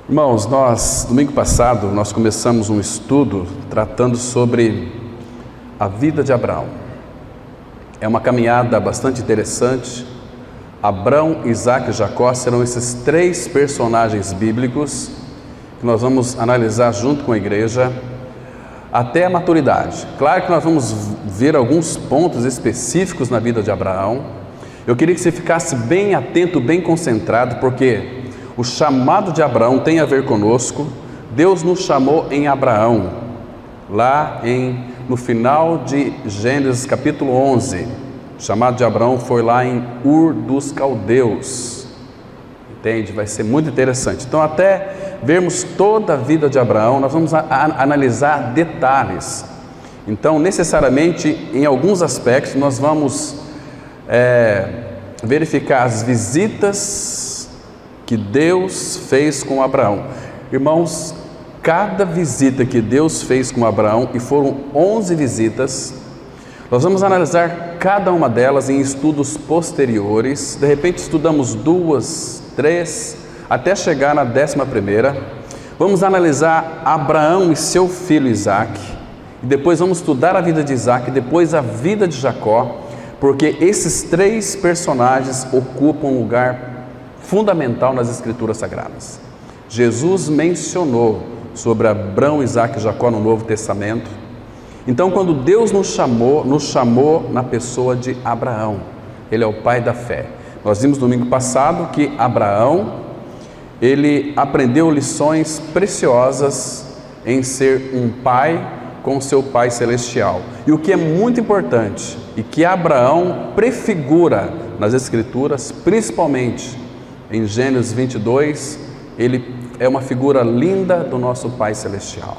Irmãos, domingo passado, nós começamos um estudo tratando sobre a vida de Abraão. É uma caminhada bastante interessante. Abraão, Isaac e Jacó serão esses três personagens bíblicos que nós vamos analisar junto com a igreja até a maturidade. Claro que nós vamos ver alguns pontos específicos na vida de Abraão. Eu queria que você ficasse bem atento, bem concentrado, porque o chamado de Abraão tem a ver conosco. Deus nos chamou em Abraão, no final de Gênesis capítulo 11. O chamado de Abraão foi lá em Ur dos Caldeus. Entende? Vai ser muito interessante. Então, até vermos toda a vida de Abraão, nós vamos analisar detalhes. Então, necessariamente, em alguns aspectos, nós vamos verificar as visitas que Deus fez com Abraão. Irmãos, cada visita que Deus fez com Abraão, e foram 11 visitas, nós vamos analisar cada uma delas em estudos posteriores. De repente estudamos 2, 3, até chegar na 11ª. Vamos analisar Abraão e seu filho Isaac, e depois vamos estudar a vida de Isaac, depois a vida de Jacó, porque esses três personagens ocupam um lugar fundamental nas Escrituras Sagradas. Jesus mencionou sobre Abraão, Isaac e Jacó no Novo Testamento. Então, quando Deus nos chamou na pessoa de Abraão. Ele é o pai da fé. Nós vimos domingo passado que Abraão, ele aprendeu lições preciosas em ser um pai com seu Pai Celestial. E o que é muito importante, e que Abraão prefigura nas Escrituras, principalmente em Gênesis 22, ele é uma figura linda do nosso Pai Celestial.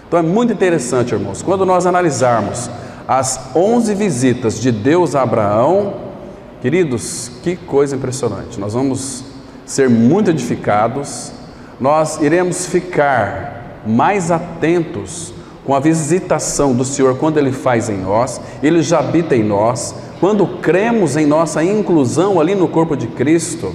Então é muito interessante, irmãos, quando nós analisarmos as 11 visitas de Deus a Abraão, queridos, que coisa impressionante. Nós vamos ser muito edificados, nós iremos ficar mais atentos com a visitação do Senhor quando Ele faz em nós. Ele já habita em nós. Quando cremos em nossa inclusão ali no corpo de Cristo,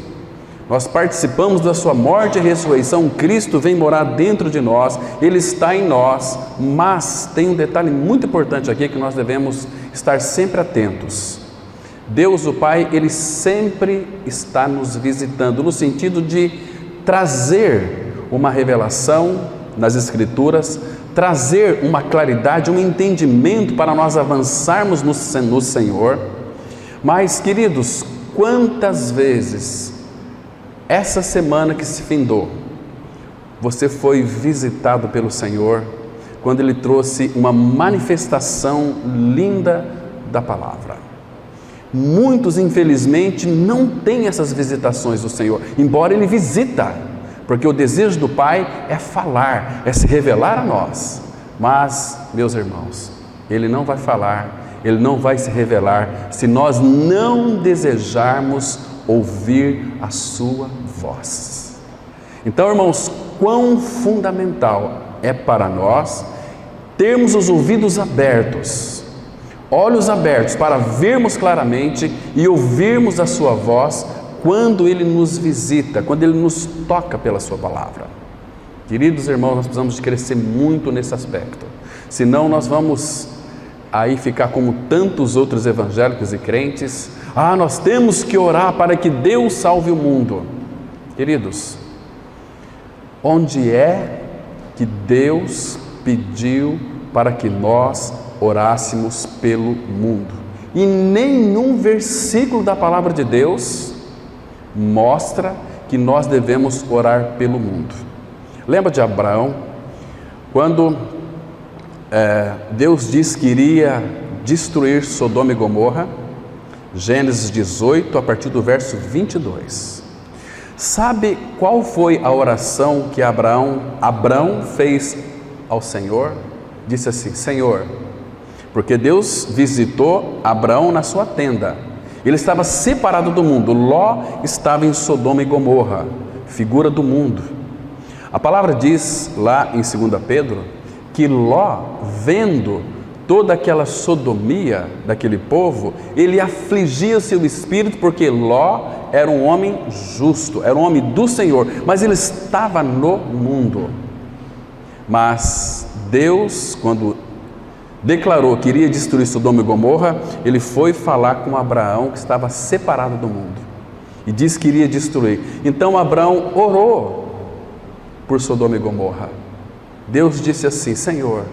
nós participamos da sua morte e ressurreição. Cristo vem morar dentro de nós, Ele está em nós. Mas tem um detalhe muito importante aqui que nós devemos estar sempre atentos. Deus o Pai, Ele sempre está nos visitando, no sentido de trazer uma revelação nas Escrituras, trazer uma claridade, um entendimento para nós avançarmos no Senhor. Mas, queridos, quantas vezes essa semana que se findou, você foi visitado pelo Senhor, quando Ele trouxe uma manifestação linda da palavra? Muitos, infelizmente, não têm essas visitações do Senhor, embora Ele visita, porque o desejo do Pai é falar, é se revelar a nós. Mas, meus irmãos, Ele não vai falar, Ele não vai se revelar, se nós não desejarmos ouvir a sua voz. Então, irmãos, quão fundamental é para nós termos os ouvidos abertos, olhos abertos, para vermos claramente e ouvirmos a sua voz quando Ele nos visita, quando Ele nos toca pela sua palavra. Queridos irmãos, nós precisamos de crescer muito nesse aspecto, senão nós vamos aí ficar como tantos outros evangélicos e crentes. Nós temos que orar para que Deus salve o mundo. Queridos, onde é que Deus pediu para que nós orássemos pelo mundo? E nenhum versículo da palavra de Deus mostra que nós devemos orar pelo mundo. Lembra de Abraão? Quando Deus disse que iria destruir Sodoma e Gomorra, Gênesis 18, a partir do verso 22. Sabe qual foi a oração que Abraão fez ao Senhor? Disse assim: Senhor, porque Deus visitou Abraão na sua tenda. Ele estava separado do mundo. Ló estava em Sodoma e Gomorra, figura do mundo. A palavra diz lá em 2 Pedro que Ló, vendo toda aquela sodomia daquele povo, ele afligia seu espírito, porque Ló era um homem justo, era um homem do Senhor, mas ele estava no mundo. Mas Deus, quando declarou que iria destruir Sodoma e Gomorra, ele foi falar com Abraão, que estava separado do mundo, e disse que iria destruir. Então Abraão orou por Sodoma e Gomorra. Deus disse assim: Senhor,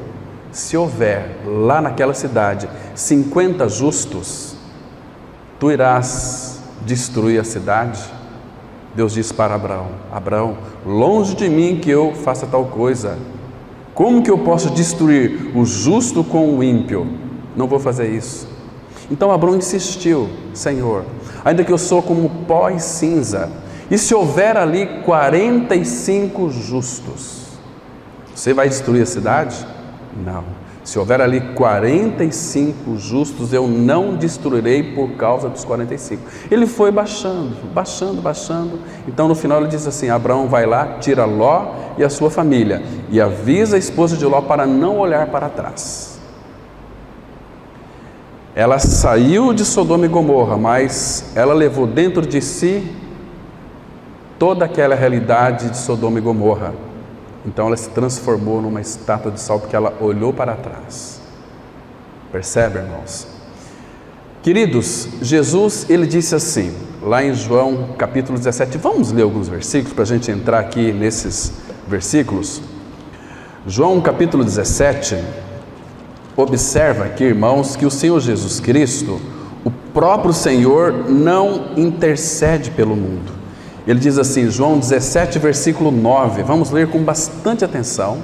se houver lá naquela cidade 50 justos, tu irás destruir a cidade? Deus disse para Abraão: Abraão, longe de mim que eu faça tal coisa. Como que eu posso destruir o justo com o ímpio? Não vou fazer isso. Então Abraão insistiu: Senhor, ainda que eu sou como pó e cinza, e se houver ali 45 justos, você vai destruir a cidade? Não. Se houver ali 45 justos, eu não destruirei por causa dos 45. Ele foi baixando. Então no final ele diz assim: Abraão, vai lá, tira Ló e a sua família, e avisa a esposa de Ló para não olhar para trás. Ela saiu de Sodoma e Gomorra, mas ela levou dentro de si toda aquela realidade de Sodoma e Gomorra. Então ela se transformou numa estátua de sal, porque ela olhou para trás. Percebe, irmãos? Queridos, Jesus, ele disse assim, lá em João capítulo 17, vamos ler alguns versículos para a gente entrar aqui nesses versículos. João capítulo 17, observa aqui, irmãos, que o Senhor Jesus Cristo, o próprio Senhor, não intercede pelo mundo. Ele diz assim, João 17, versículo 9, vamos ler com bastante atenção,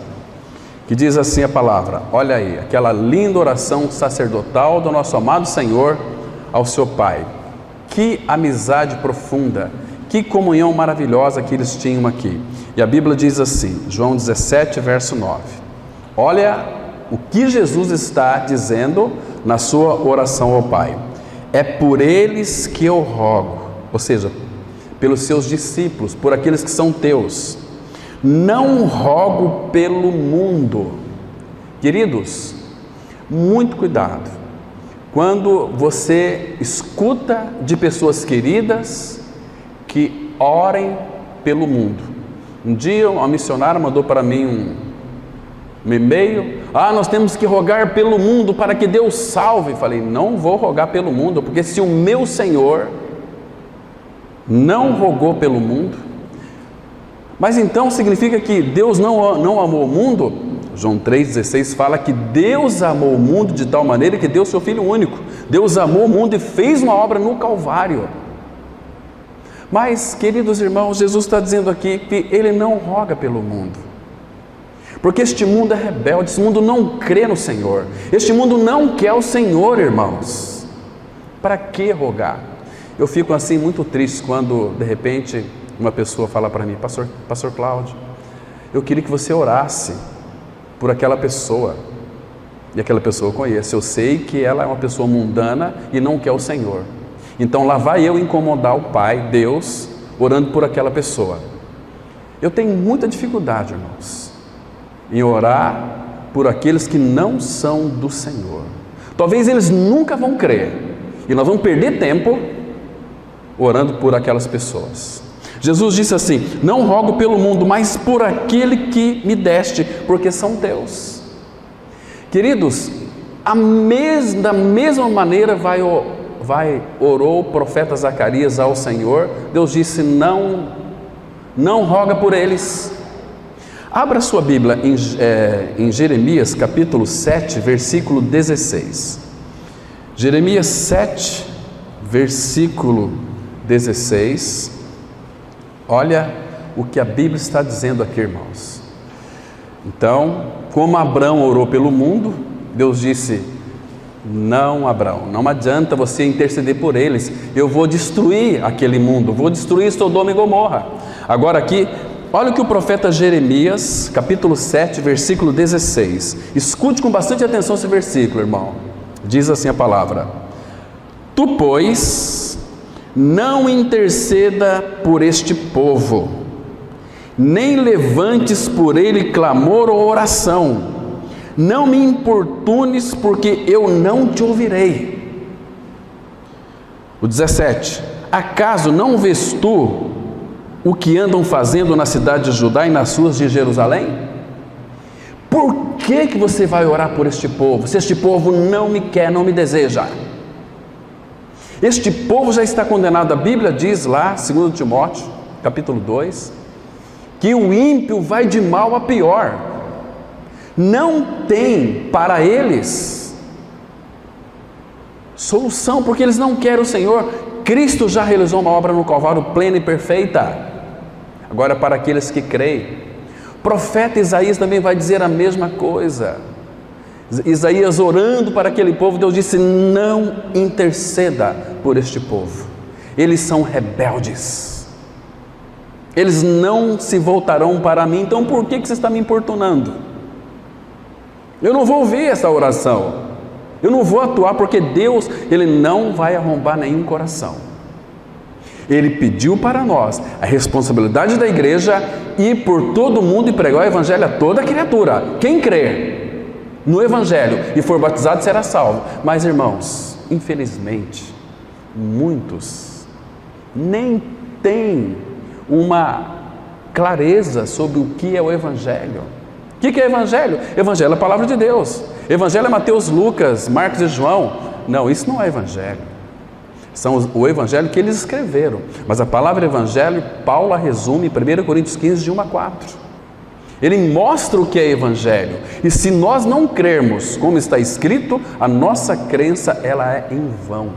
que diz assim a palavra, olha aí, aquela linda oração sacerdotal do nosso amado Senhor ao seu Pai. Que amizade profunda, que comunhão maravilhosa que eles tinham aqui. E a Bíblia diz assim, João 17, verso 9, olha o que Jesus está dizendo na sua oração ao Pai. É por eles que eu rogo, ou seja, pelos seus discípulos, por aqueles que são teus. Não rogo pelo mundo. Queridos, muito cuidado quando você escuta de pessoas queridas que orem pelo mundo. Um dia uma missionária mandou para mim um e-mail, nós temos que rogar pelo mundo para que Deus salve. Falei, não vou rogar pelo mundo, porque se o meu Senhor não rogou pelo mundo, mas então significa que Deus não amou o mundo? João 3,16 fala que Deus amou o mundo de tal maneira que deu seu Filho único. Deus amou o mundo e fez uma obra no Calvário. Mas, queridos irmãos, Jesus está dizendo aqui que Ele não roga pelo mundo, porque este mundo é rebelde, este mundo não crê no Senhor, este mundo não quer o Senhor, irmãos. Para que rogar? Eu fico assim muito triste quando de repente uma pessoa fala para mim, Pastor Cláudio, eu queria que você orasse por aquela pessoa, e aquela pessoa eu conheço, eu sei que ela é uma pessoa mundana e não quer o Senhor, então lá vai eu incomodar o Pai, Deus, orando por aquela pessoa. Eu tenho muita dificuldade, irmãos, em orar por aqueles que não são do Senhor. Talvez eles nunca vão crer, e nós vamos perder tempo orando por aquelas pessoas. Jesus disse assim, não rogo pelo mundo, mas por aquele que me deste, porque são teus. Queridos, da mesma maneira orou o profeta Zacarias ao Senhor. Deus disse, não roga por eles. Abra sua Bíblia em Jeremias capítulo 7, versículo 16. Jeremias 7, versículo 16, olha o que a Bíblia está dizendo aqui, irmãos. Então, como Abraão orou pelo mundo, Deus disse, não, Abraão, não adianta você interceder por eles, eu vou destruir aquele mundo, vou destruir Sodoma e Gomorra. Agora aqui, olha o que o profeta Jeremias, capítulo 7, versículo 16, escute com bastante atenção esse versículo, irmão. Diz assim a palavra, tu, pois, não interceda por este povo, nem levantes por ele clamor ou oração, Não me importunes, porque eu não te ouvirei. O 17: acaso não vês tu o que andam fazendo na cidade de Judá e nas ruas de Jerusalém? Por que você vai orar por este povo, se este povo não me quer, não me deseja? Este povo já está condenado. A Bíblia diz lá, 2 Timóteo, capítulo 2, que o ímpio vai de mal a pior. Não tem para eles solução, porque eles não querem o Senhor. Cristo já realizou uma obra no Calvário plena e perfeita. Agora, para aqueles que creem, o profeta Isaías também vai dizer a mesma coisa. Isaías orando para aquele povo, Deus disse: não interceda por este povo, eles são rebeldes, eles não se voltarão para mim. Então por que você está me importunando? Eu não vou ouvir essa oração, eu não vou atuar, porque Deus, Ele não vai arrombar nenhum coração. Ele pediu para nós a responsabilidade da igreja ir por todo mundo e pregar o evangelho a toda criatura. Quem crer no evangelho e for batizado será salvo. Mas, irmãos, infelizmente, muitos nem têm uma clareza sobre o que é o evangelho. O que é evangelho? Evangelho é a palavra de Deus. Evangelho é Mateus, Lucas, Marcos e João. Não, isso não é evangelho. São o evangelho que eles escreveram. Mas a palavra evangelho, Paulo a resume em 1 Coríntios 15, de 1 a 4. Ele mostra o que é evangelho. E se nós não crermos como está escrito, a nossa crença, ela é em vão.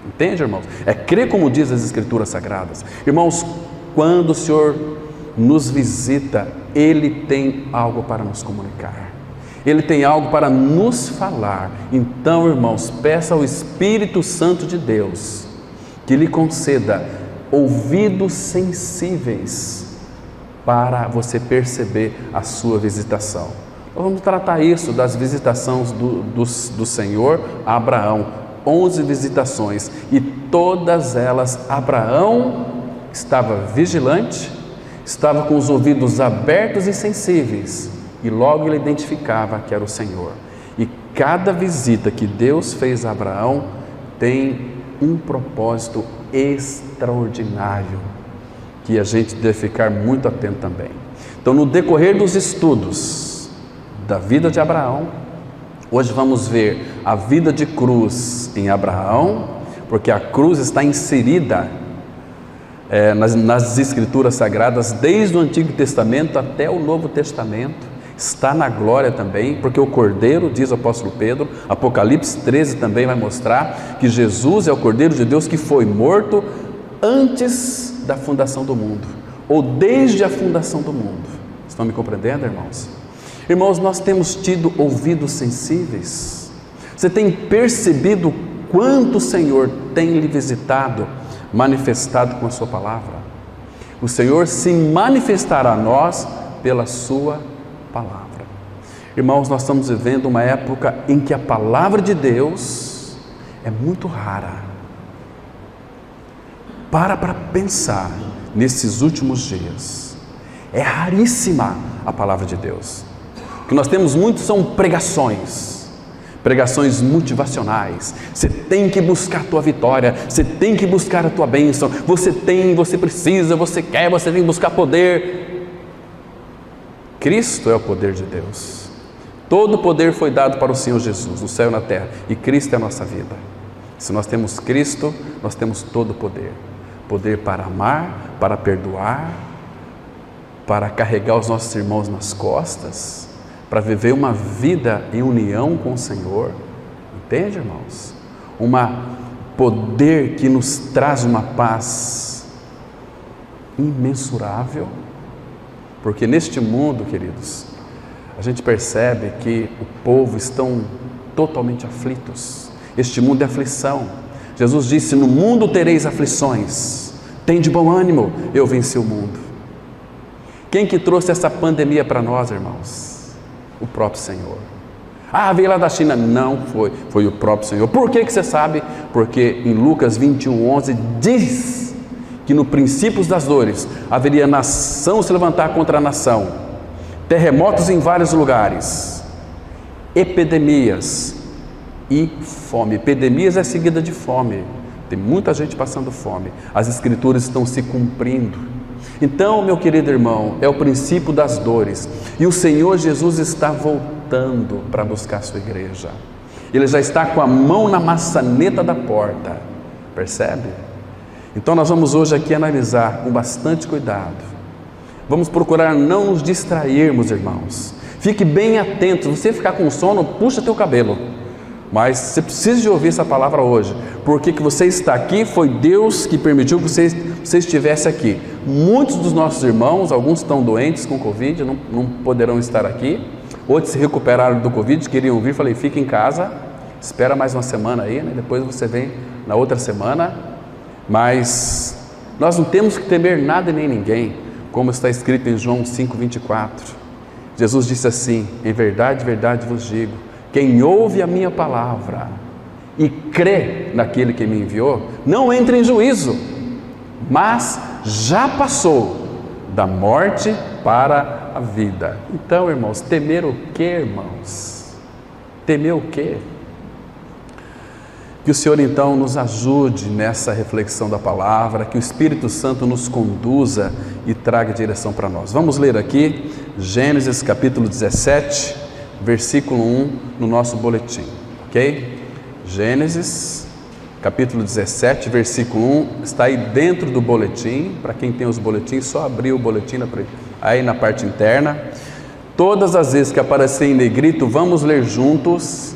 Entende, irmãos? É crer como diz as escrituras sagradas. Irmãos, quando o Senhor nos visita, Ele tem algo para nos comunicar. Ele tem algo para nos falar. Então, irmãos, peça ao Espírito Santo de Deus que lhe conceda ouvidos sensíveis para você perceber a sua visitação. Nós vamos tratar isso das visitações do Senhor a Abraão. 11 visitações, e todas elas Abraão estava vigilante, estava com os ouvidos abertos e sensíveis, e logo ele identificava que era o Senhor. E cada visita que Deus fez a Abraão tem um propósito extraordinário, que a gente deve ficar muito atento também. Então, no decorrer dos estudos da vida de Abraão, hoje vamos ver a vida de cruz em Abraão, porque a cruz está inserida nas escrituras sagradas, desde o Antigo Testamento até o Novo Testamento. Está na glória também, porque o Cordeiro, diz o apóstolo Pedro, Apocalipse 13 também vai mostrar que Jesus é o Cordeiro de Deus que foi morto antes da fundação do mundo, ou desde a fundação do mundo. Estão me compreendendo, irmãos? Irmãos, nós temos tido ouvidos sensíveis. Você tem percebido quanto o Senhor tem lhe visitado, manifestado com a sua palavra? O Senhor se manifestará a nós pela sua palavra. Irmãos, nós estamos vivendo uma época em que a palavra de Deus é muito rara. Para pensar nesses últimos dias. É raríssima a palavra de Deus. O que nós temos muito são pregações motivacionais. Você tem que buscar a tua vitória, você tem que buscar a tua bênção, você precisa, você quer, você tem que buscar poder. Cristo é o poder de Deus. Todo o poder foi dado para o Senhor Jesus, no céu e na terra, e Cristo é a nossa vida. Se nós temos Cristo, nós temos todo o poder. Poder para amar, para perdoar, para carregar os nossos irmãos nas costas, para viver uma vida em união com o Senhor. Entende, irmãos? Um poder que nos traz uma paz imensurável. Porque neste mundo, queridos, a gente percebe que o povo estão totalmente aflitos. Este mundo é aflição. Jesus disse: no mundo tereis aflições, tem de bom ânimo, eu venci o mundo. Quem que trouxe essa pandemia para nós, irmãos? O próprio Senhor. Veio lá da China. Não foi o próprio Senhor. Por que você sabe? Porque em Lucas 21:11 diz que no princípio das dores haveria nação se levantar contra a nação, terremotos em vários lugares, epidemias e fome. Epidemias é seguida de fome. Tem muita gente passando fome. As escrituras estão se cumprindo. Então, meu querido irmão, é o princípio das dores. E o Senhor Jesus está voltando para buscar a sua igreja. Ele já está com a mão na maçaneta da porta. Percebe? Então nós vamos hoje aqui analisar com bastante cuidado. Vamos procurar não nos distrairmos, irmãos. Fique bem atento. Se você ficar com sono, puxa teu cabelo. Mas você precisa de ouvir essa palavra hoje. Porque que você está aqui, foi Deus que permitiu que você estivesse aqui. Muitos dos nossos irmãos, alguns estão doentes com Covid, não poderão estar aqui. Outros se recuperaram do Covid, queriam vir, falei, fica em casa, espera mais uma semana aí, né? Depois você vem na outra semana. Mas nós não temos que temer nada nem ninguém, como está escrito em João 5,24. Jesus disse assim, em verdade, verdade vos digo, quem ouve a minha palavra e crê naquele que me enviou, não entra em juízo, mas já passou da morte para a vida. Então, irmãos, temer o que, irmãos? Temer o que? Que o Senhor então nos ajude nessa reflexão da palavra, que o Espírito Santo nos conduza e traga direção para nós. Vamos ler aqui Gênesis capítulo 17, versículo 1 no nosso boletim, ok? Gênesis capítulo 17, versículo 1, está aí dentro do boletim. Para quem tem os boletins, só abrir o boletim aí na parte interna. Todas as vezes que aparecer em negrito, vamos ler juntos.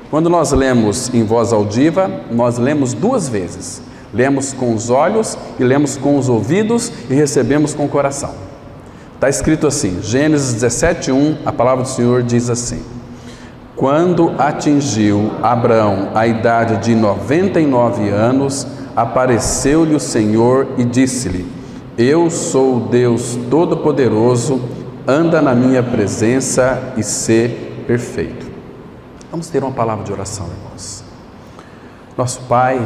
Quando nós lemos em voz audiva, nós lemos duas vezes. Lemos com os olhos e lemos com os ouvidos e recebemos com o coração. Está escrito assim, Gênesis 17, 1, a palavra do Senhor diz assim: quando atingiu Abraão a idade de 99 anos, apareceu-lhe o Senhor e disse-lhe: eu sou o Deus Todo-Poderoso, anda na minha presença e sê perfeito. Vamos ter uma palavra de oração, irmãos. Nosso Pai,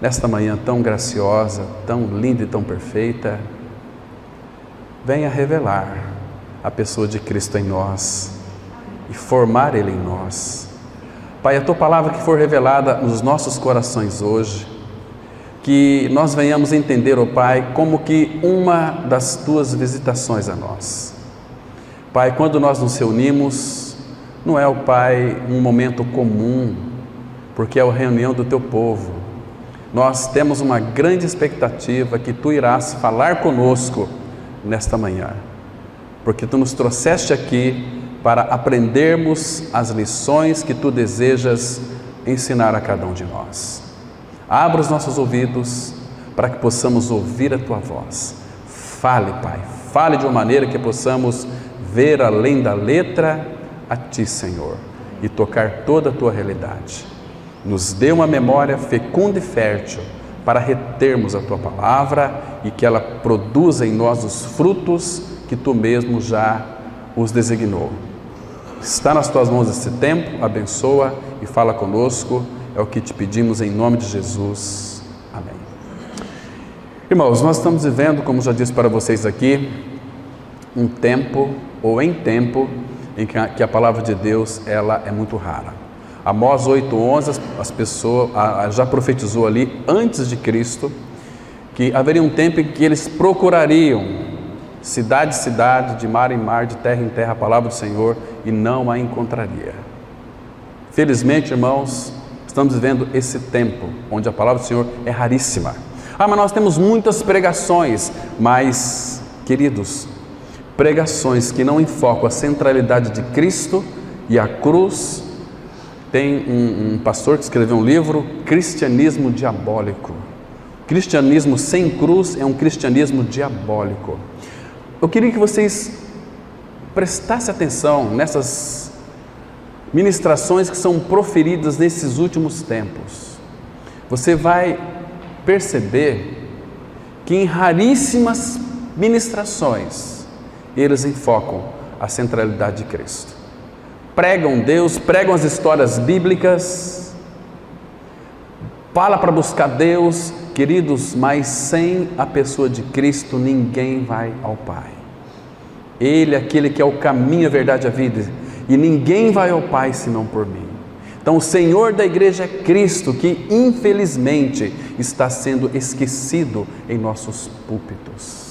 nesta manhã tão graciosa, tão linda e tão perfeita, venha revelar a pessoa de Cristo em nós e formar Ele em nós. Pai, a Tua palavra que for revelada nos nossos corações hoje, que nós venhamos entender, ó Pai, como que uma das Tuas visitações a nós. Pai, quando nós nos reunimos, não é, ó Pai, um momento comum, porque é a reunião do Teu povo. Nós temos uma grande expectativa que Tu irás falar conosco nesta manhã, porque Tu nos trouxeste aqui para aprendermos as lições que Tu desejas ensinar a cada um de nós. Abra os nossos ouvidos para que possamos ouvir a Tua voz. Fale, Pai, fale de uma maneira que possamos ver além da letra a Ti, Senhor, e tocar toda a Tua realidade. Nos dê uma memória fecunda e fértil para retermos a Tua palavra e que ela produza em nós os frutos que Tu mesmo já os designou. Está nas Tuas mãos esse tempo, abençoa e fala conosco, é o que Te pedimos em nome de Jesus. Amém. Irmãos, nós estamos vivendo, como já disse para vocês aqui, um tempo ou em tempo em que a palavra de Deus ela é muito rara. Amós 8:11, as pessoas já profetizou ali antes de Cristo que haveria um tempo em que eles procurariam cidade em cidade, de mar em mar, de terra em terra, a palavra do Senhor, e não a encontraria. Felizmente, irmãos, estamos vivendo esse tempo onde a palavra do Senhor é raríssima. Mas nós temos muitas pregações, mas, queridos, pregações que não enfocam a centralidade de Cristo e a cruz. Tem um pastor que escreveu um livro, Cristianismo Diabólico. Cristianismo sem cruz é um cristianismo diabólico. Eu queria que vocês prestassem atenção nessas ministrações que são proferidas nesses últimos tempos. Você vai perceber que em raríssimas ministrações eles enfocam a centralidade de Cristo. Pregam Deus, pregam as histórias bíblicas, fala para buscar Deus, queridos, mas sem a pessoa de Cristo ninguém vai ao Pai. Ele é aquele que é o caminho, a verdade e a vida. e ninguém vai ao Pai senão por mim. Então o Senhor da igreja é Cristo, que infelizmente está sendo esquecido em nossos púlpitos.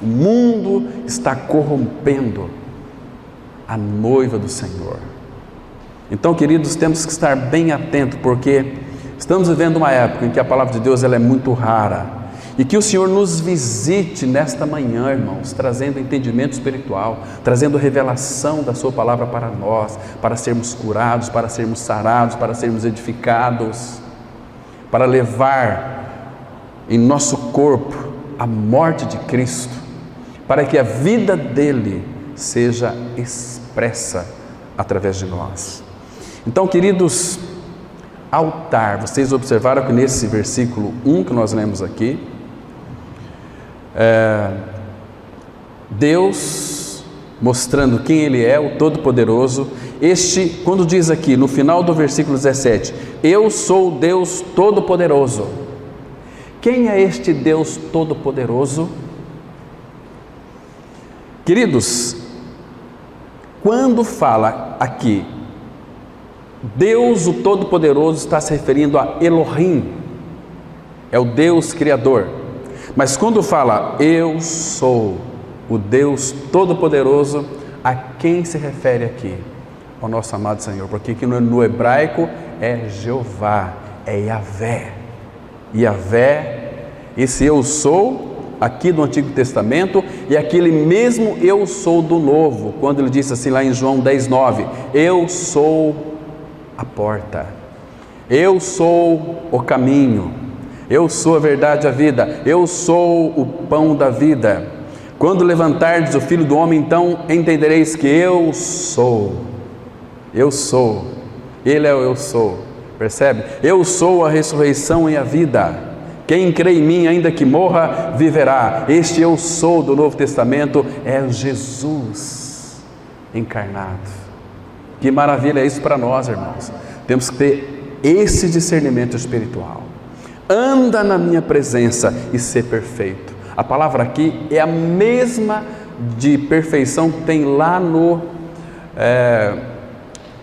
O mundo está corrompendo a noiva do Senhor. Então, queridos, temos que estar bem atentos, porque estamos vivendo uma época em que a palavra de Deus ela é muito rara, e que o Senhor nos visite nesta manhã, irmãos, trazendo entendimento espiritual, trazendo revelação da sua palavra para nós, para sermos curados, para sermos sarados, para sermos edificados, para levar em nosso corpo a morte de Cristo, para que a vida dele seja expressa através de nós. Então, queridos, altar, vocês observaram que nesse versículo 1 que nós lemos aqui, Deus mostrando quem Ele é, o Todo-Poderoso. Quando diz aqui no final do versículo 17, eu sou o Deus Todo-Poderoso. Quem é este Deus Todo-Poderoso? Queridos, quando fala aqui Deus o Todo-Poderoso, está se referindo a Elohim, é o Deus Criador. Mas quando fala eu sou o Deus Todo-Poderoso, a quem se refere aqui? Ao nosso amado Senhor, porque aqui no hebraico é Jeová, é Yahvé. Yahvé, esse eu sou aqui do Antigo Testamento, e aquele mesmo eu sou do Novo, quando ele disse assim lá em João 10:9, eu sou a porta, eu sou o caminho, eu sou a verdade e a vida, eu sou o pão da vida. Quando levantardes o Filho do Homem, então entendereis que eu sou, Ele é o eu sou, percebe? Eu sou a ressurreição e a vida, quem crê em mim, ainda que morra, viverá. Este eu sou do Novo Testamento é Jesus encarnado. Que maravilha é isso para nós, irmãos. Temos que ter esse discernimento espiritual. Anda na minha presença e ser perfeito. A palavra aqui é a mesma de perfeição que tem lá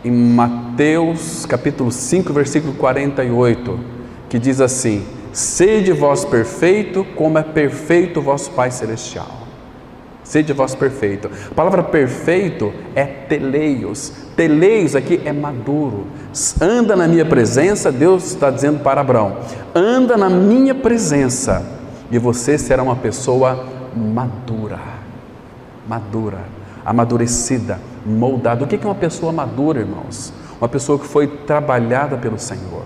em Mateus capítulo 5, versículo 48, que diz assim: sede vós perfeito, como é perfeito o vosso Pai Celestial. Sede vós perfeito. A palavra perfeito é teleios. Teleios aqui é maduro. Anda na minha presença, Deus está dizendo para Abraão, anda na minha presença e você será uma pessoa madura, amadurecida, moldada. O que é uma pessoa madura, irmãos? Uma pessoa que foi trabalhada pelo Senhor.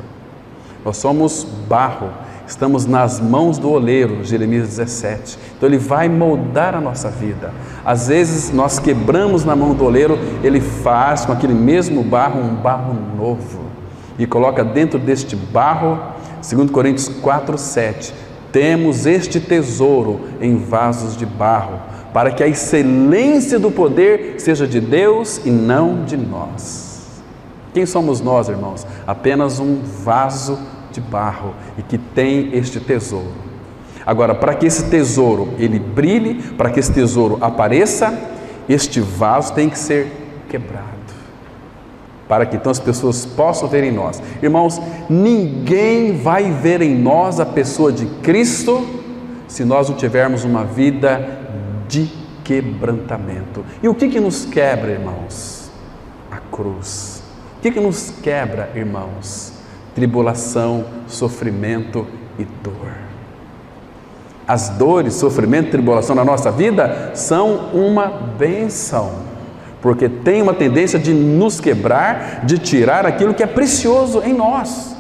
Nós somos barro, estamos nas mãos do oleiro, Jeremias 17. Então Ele vai moldar a nossa vida. Às vezes nós quebramos na mão do oleiro, Ele faz com aquele mesmo barro um barro novo e coloca dentro deste barro, 2 Coríntios 4:7, temos este tesouro em vasos de barro, para que a excelência do poder seja de Deus e não de nós. Quem somos nós, irmãos? Apenas um vaso de barro e que tem este tesouro. Agora, para que esse tesouro ele brilhe, para que esse tesouro apareça, este vaso tem que ser quebrado, para que então as pessoas possam ver em nós. Irmãos, ninguém vai ver em nós a pessoa de Cristo se nós não tivermos uma vida de quebrantamento. E o que nos quebra, irmãos? A cruz. O que nos quebra, irmãos? Tribulação, sofrimento e dor. As dores, sofrimento e tribulação na nossa vida são uma bênção, porque tem uma tendência de nos quebrar, de tirar aquilo que é precioso em nós.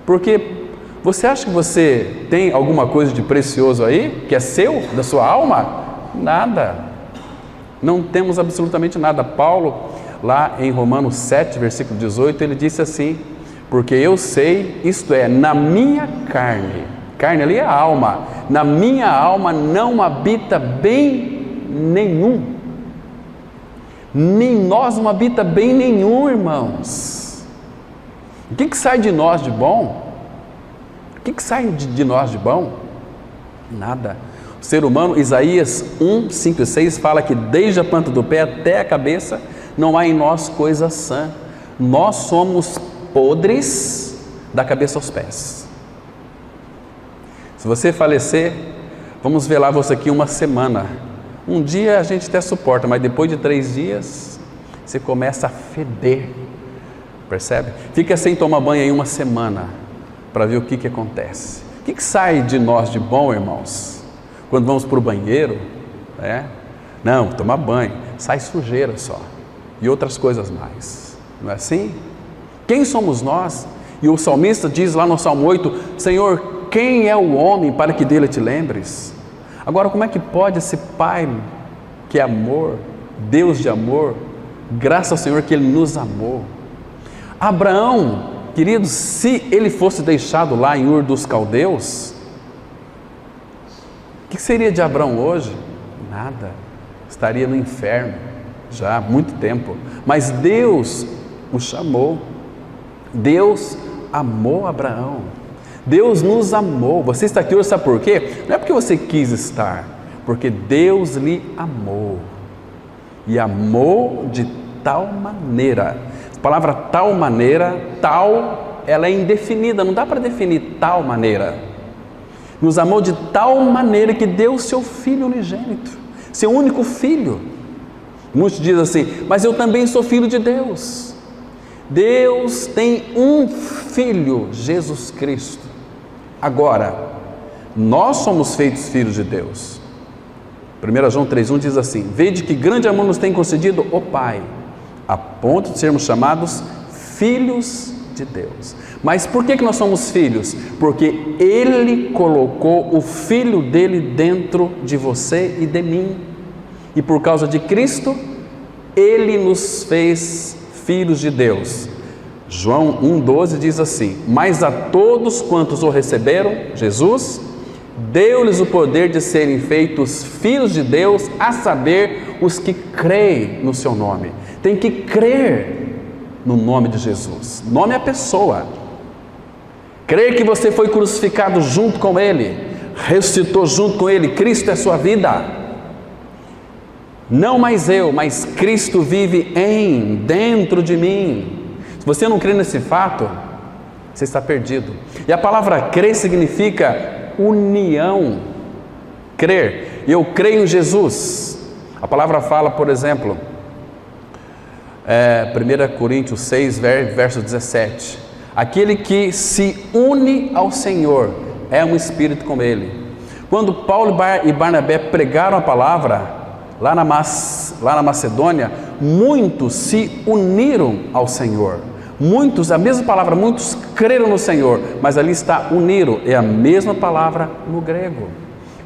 Porque você acha que você tem alguma coisa de precioso aí, que é seu, da sua alma? Nada. Não temos absolutamente nada. Paulo, lá em Romanos 7, versículo 18, ele disse assim: porque eu sei, isto é, na minha carne ali é a alma, na minha alma não habita bem nenhum, nem nós não habita bem nenhum, irmãos. O que sai de nós de bom? O que sai de nós de bom? Nada. O ser humano, Isaías 1, 5 e 6 fala que desde a planta do pé até a cabeça não há em nós coisa sã. Nós somos podres da cabeça aos pés. Se você falecer, vamos velar você aqui uma semana. Um dia a gente até suporta, mas depois de 3 dias, você começa a feder. Percebe? Fica sem tomar banho aí uma semana, para ver o que acontece. O que sai de nós de bom, irmãos? Quando vamos para o banheiro, né? Não, tomar banho, sai sujeira só, e outras coisas mais, não é assim? Quem somos nós? E o salmista diz lá no Salmo 8, Senhor, quem é o homem para que dele te lembres? Agora, como é que pode esse Pai que é amor, Deus de amor, graças ao Senhor que Ele nos amou? Abraão, queridos, se ele fosse deixado lá em Ur dos Caldeus, o que seria de Abraão hoje? Nada, estaria no inferno já há muito tempo, mas Deus o chamou, Deus amou Abraão, Deus nos amou. Você está aqui hoje, sabe por quê? Não é porque você quis estar, porque Deus lhe amou, e amou de tal maneira. A palavra tal maneira, tal, ela é indefinida, não dá para definir tal maneira. Nos amou de tal maneira que deu seu Filho unigênito, seu único Filho. Muitos dizem assim, mas eu também sou filho de Deus. Deus tem um Filho, Jesus Cristo. Agora, nós somos feitos filhos de Deus. 1 João 3,1 diz assim, vede que grande amor nos tem concedido o Pai, a ponto de sermos chamados filhos de Deus. Mas por que nós somos filhos? Porque Ele colocou o Filho dele dentro de você e de mim. E por causa de Cristo, Ele nos fez filhos de Deus. João 1,12 diz assim, mas a todos quantos o receberam, Jesus, deu-lhes o poder de serem feitos filhos de Deus, a saber, os que creem no seu nome. Tem que crer no nome de Jesus. Nome é a pessoa. Crer que você foi crucificado junto com Ele, ressuscitou junto com Ele, Cristo é sua vida. Não mais eu, mas Cristo vive dentro de mim. Se você não crê nesse fato, você está perdido. E a palavra crer significa união. Crer. Eu creio em Jesus. A palavra fala, por exemplo, 1 Coríntios 6, verso 17. Aquele que se une ao Senhor é um espírito com Ele. Quando Paulo e Barnabé pregaram a palavra, lá na Macedônia, muitos se uniram ao Senhor. Muitos, a mesma palavra, muitos creram no Senhor, mas ali está uniram, é a mesma palavra no grego.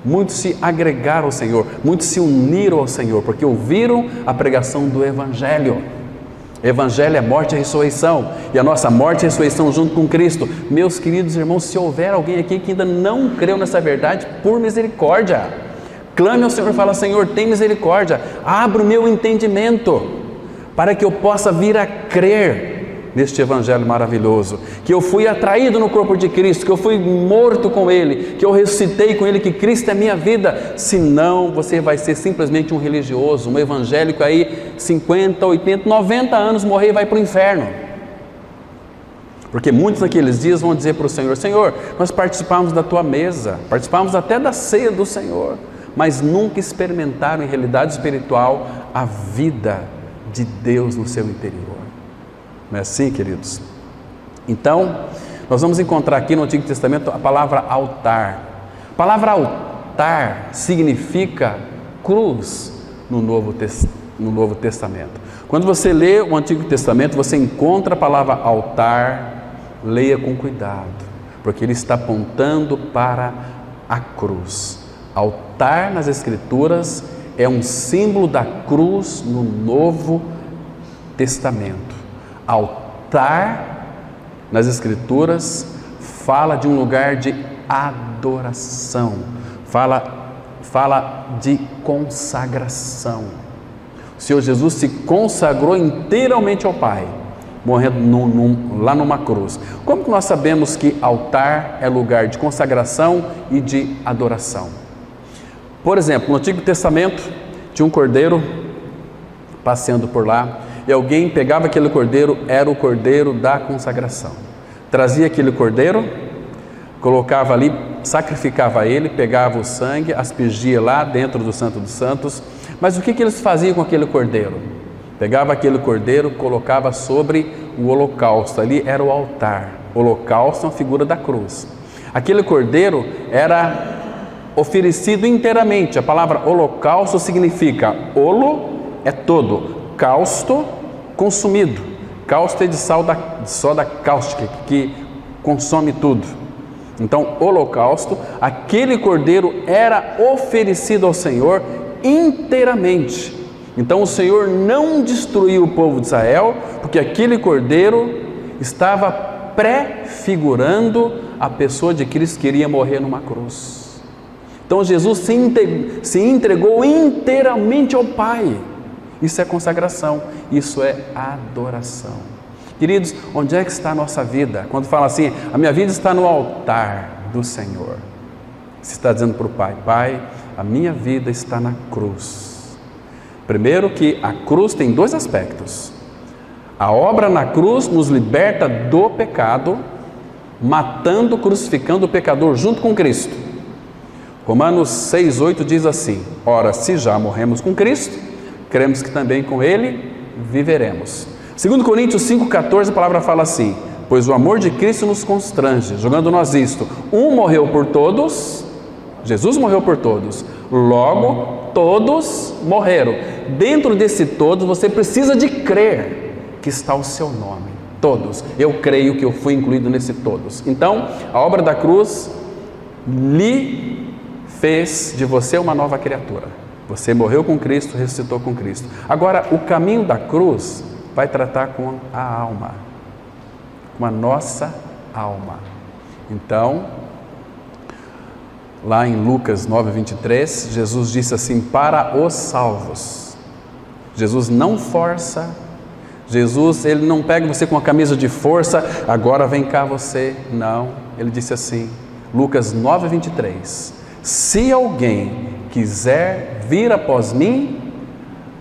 Muitos se agregaram ao Senhor, muitos se uniram ao Senhor, porque ouviram a pregação do Evangelho. Evangelho é morte e ressurreição, e a nossa morte e ressurreição junto com Cristo. Meus queridos irmãos, se houver alguém aqui que ainda não creu nessa verdade, por misericórdia, clame ao Senhor e fala, Senhor, tem misericórdia, abra o meu entendimento, para que eu possa vir a crer neste Evangelho maravilhoso, que eu fui atraído no corpo de Cristo, que eu fui morto com Ele, que eu ressuscitei com Ele, que Cristo é minha vida. Senão você vai ser simplesmente um religioso, um evangélico aí, 50, 80, 90 anos, morrer e vai para o inferno. Porque muitos naqueles dias vão dizer para o Senhor, Senhor, nós participamos da Tua mesa, participamos até da ceia do Senhor, mas nunca experimentaram em realidade espiritual a vida de Deus no seu interior. Não é assim, queridos? Então, nós vamos encontrar aqui no Antigo Testamento a palavra altar. A palavra altar significa cruz no Novo Testamento. Quando você lê o Antigo Testamento, você encontra a palavra altar, leia com cuidado, porque ele está apontando para a cruz. Altar nas Escrituras é um símbolo da cruz no Novo Testamento. Altar nas Escrituras fala de um lugar de adoração, fala de consagração. O Senhor Jesus se consagrou inteiramente ao Pai, morrendo lá numa cruz. Como que nós sabemos que altar é lugar de consagração e de adoração? Por exemplo, no Antigo Testamento tinha um cordeiro passeando por lá, e alguém pegava aquele cordeiro, era o cordeiro da consagração. Trazia aquele cordeiro, colocava ali, sacrificava ele, pegava o sangue, aspergia lá dentro do Santo dos Santos. Mas o que eles faziam com aquele cordeiro? Pegava aquele cordeiro, colocava sobre o holocausto, ali era o altar. O holocausto é uma figura da cruz. Aquele cordeiro era oferecido inteiramente. A palavra holocausto significa holo é todo, causto consumido. Causto é de soda cáustica, que consome tudo. Então, holocausto, aquele cordeiro era oferecido ao Senhor inteiramente. Então o Senhor não destruiu o povo de Israel, porque aquele cordeiro estava prefigurando a pessoa de Cristo que iria morrer numa cruz. Então Jesus se entregou inteiramente ao Pai. Isso é consagração, isso é adoração. Queridos, onde é que está a nossa vida? Quando fala assim, a minha vida está no altar do Senhor. Você está dizendo para o Pai, Pai, a minha vida está na cruz. Primeiro que a cruz tem dois aspectos. A obra na cruz nos liberta do pecado, matando, crucificando o pecador junto com Cristo. Romanos 6,8 diz assim, ora, se já morremos com Cristo, cremos que também com Ele viveremos. 2 Coríntios 5,14 a palavra fala assim, pois o amor de Cristo nos constrange, jogando nós isto, um morreu por todos, Jesus morreu por todos, logo todos morreram. Dentro desse todos você precisa de crer que está o seu nome, todos. Eu creio que eu fui incluído nesse todos. Então, a obra da cruz lhe fez de você uma nova criatura. Você morreu com Cristo, ressuscitou com Cristo. Agora, o caminho da cruz vai tratar com a alma, com a nossa alma. Então, lá em Lucas 9:23, Jesus disse assim, para os salvos. Jesus não força, Jesus, Ele não pega você com a camisa de força, agora vem cá você, não. Ele disse assim, Lucas 9:23, se alguém quiser vir após mim,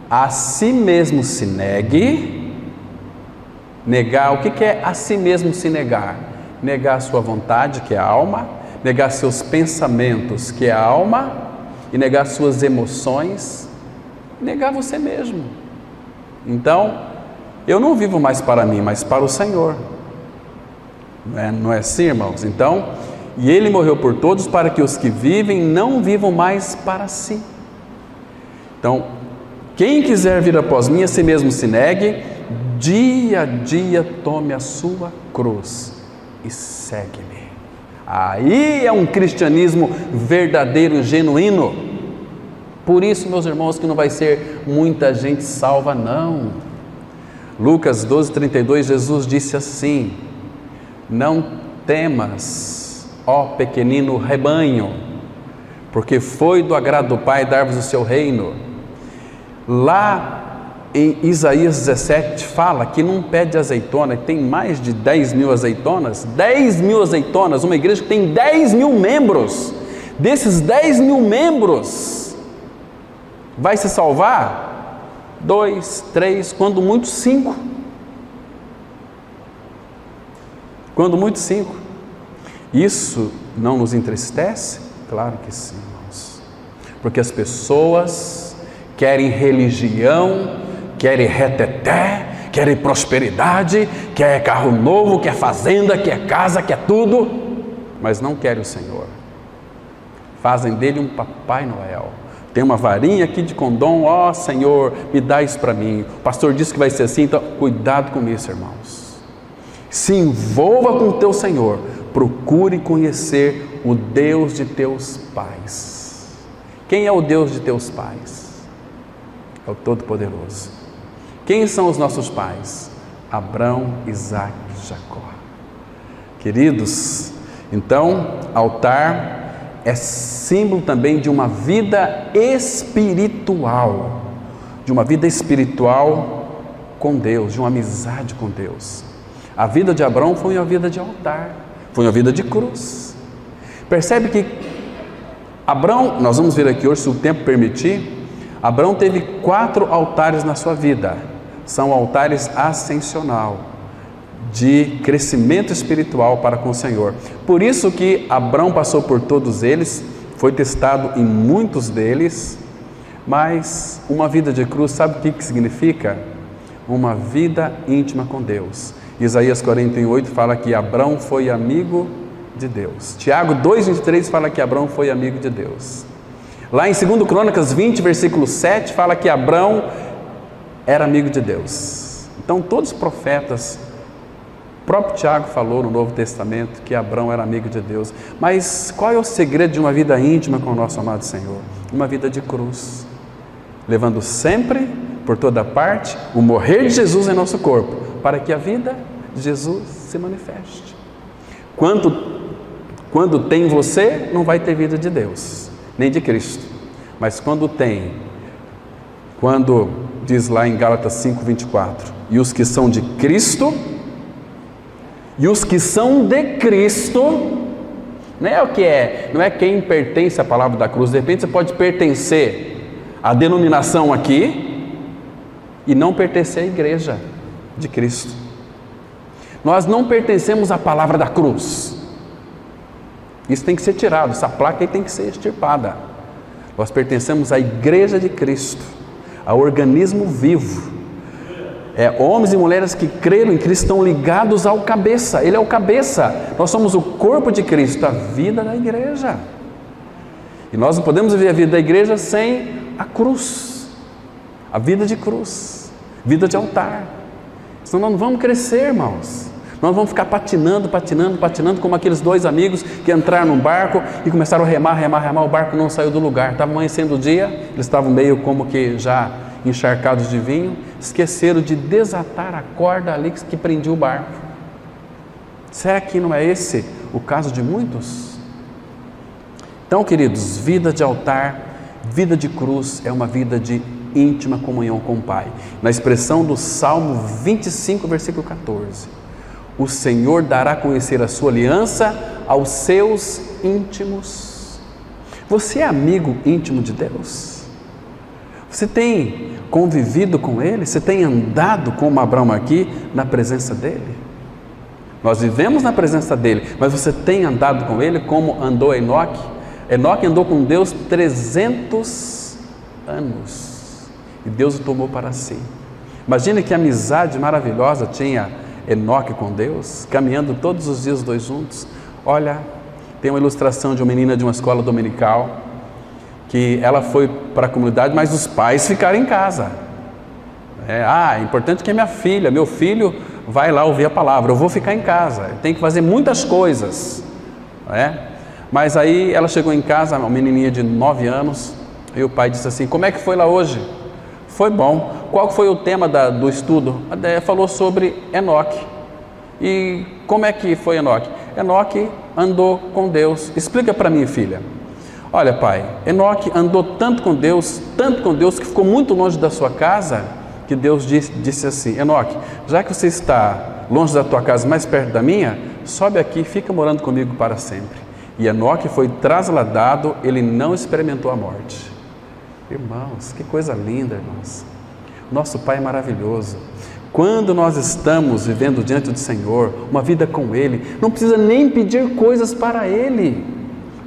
a si mesmo se negue. Negar, o que é a si mesmo se negar? Negar a sua vontade, que é a alma, negar seus pensamentos, que é a alma, e negar suas emoções, negar você mesmo. Então, eu não vivo mais para mim, mas para o Senhor. Não é assim, irmãos? Então, e Ele morreu por todos para que os que vivem não vivam mais para si. Então, quem quiser vir após mim, a si mesmo se negue, dia a dia tome a sua cruz e segue-me. Aí é um cristianismo verdadeiro e genuíno. Por isso, meus irmãos, que não vai ser muita gente salva, não. Lucas 12:32, Jesus disse assim, não temas, ó pequenino rebanho, porque foi do agrado do Pai dar-vos o seu reino. Lá em Isaías 17 fala que num pé de azeitona tem mais de 10.000 azeitonas, 10.000 azeitonas, uma igreja que tem 10.000 membros, desses 10.000 membros, vai se salvar 2, 3, quando muito 5. Quando muito 5. Isso não nos entristece? Claro que sim, irmãos. Porque as pessoas querem religião, querem reteté, querem prosperidade, quer carro novo, quer fazenda, quer casa, quer tudo, mas não querem o Senhor. Fazem dele um Papai Noel. Tem uma varinha aqui de condom, ó Senhor, me dá isso para mim. O pastor disse que vai ser assim, então cuidado com isso, irmãos. Se envolva com o teu Senhor, procure conhecer o Deus de teus pais. Quem é o Deus de teus pais? É o Todo-Poderoso. Quem são os nossos pais? Abraão, Isaque e Jacó. Queridos, então, altar é símbolo também de uma vida espiritual, com Deus, de uma amizade com Deus. A vida de Abraão foi uma vida de altar, foi uma vida de cruz. Percebe que Abraão, nós vamos ver aqui hoje, se o tempo permitir, Abraão teve 4 altares na sua vida. são altares ascensional, de crescimento espiritual para com o Senhor. Por isso que Abrão passou por todos eles, foi testado em muitos deles, mas uma vida de cruz, sabe o que significa? Uma vida íntima com Deus. Isaías 48 fala que Abrão foi amigo de Deus. Tiago 2,23 fala que Abrão foi amigo de Deus. Lá em 2 Crônicas 20, versículo 7, fala que Abrão era amigo de Deus. Então todos os profetas, o próprio Tiago falou no Novo Testamento que Abrão era amigo de Deus. Mas qual é o segredo de uma vida íntima com o nosso amado Senhor? Uma vida de cruz, levando sempre, por toda parte, o morrer de Jesus em nosso corpo, para que a vida de Jesus se manifeste. Quando tem você, não vai ter vida de Deus, nem de Cristo. Mas quando diz lá em Gálatas 5,24, e os que são de Cristo, e os que são de Cristo, não é quem pertence à palavra da cruz. De repente você pode pertencer à denominação aqui e não pertencer à igreja de Cristo. Nós não pertencemos à palavra da cruz. Isso tem que ser tirado, essa placa aí tem que ser extirpada. Nós pertencemos à igreja de Cristo, ao organismo vivo. Homens e mulheres que creram em Cristo estão ligados ao cabeça. Ele é o cabeça. Nós somos o corpo de Cristo, a vida da igreja. E nós não podemos viver a vida da igreja sem a cruz, a vida de cruz, vida de altar. Senão nós não vamos crescer, irmãos. Nós vamos ficar patinando, como aqueles dois amigos que entraram num barco e começaram a remar, o barco não saiu do lugar. Estava amanhecendo o dia, eles estavam meio como que já encharcados de vinho, esqueceram de desatar a corda ali que prendia o barco. Será que não é esse o caso de muitos? Então, queridos, vida de altar, vida de cruz é uma vida de íntima comunhão com o Pai. Na expressão do Salmo 25, versículo 14, o Senhor dará a conhecer a sua aliança aos seus íntimos. Você é amigo íntimo de Deus? Você tem convivido com Ele? Você tem andado como Abraão aqui na presença dEle? Nós vivemos na presença dEle, mas você tem andado com Ele como andou Enoque? Enoque andou com Deus 300 anos e Deus o tomou para si. Imagine que amizade maravilhosa tinha Enoque com Deus, caminhando todos os dias os dois juntos. Olha, tem uma ilustração de uma menina de uma escola dominical, que ela foi para a comunidade, mas os pais ficaram em casa. É importante que minha filha, meu filho vai lá ouvir a palavra, eu vou ficar em casa, tem que fazer muitas coisas. Mas aí ela chegou em casa, uma menininha de 9 anos, e o pai disse assim: como é que foi lá hoje? Foi bom. Qual foi o tema do estudo? Falou sobre Enoque. E como é que foi Enoque? Enoque andou com Deus. Explica para mim, filha. Olha, pai, Enoque andou tanto com Deus, que ficou muito longe da sua casa, que Deus disse assim: Enoque, já que você está longe da tua casa, mais perto da minha, sobe aqui e fica morando comigo para sempre. E Enoque foi trasladado, ele não experimentou a morte. Irmãos, que coisa linda, irmãos. Nosso Pai é maravilhoso. Quando nós estamos vivendo diante do Senhor, uma vida com Ele, não precisa nem pedir coisas para Ele,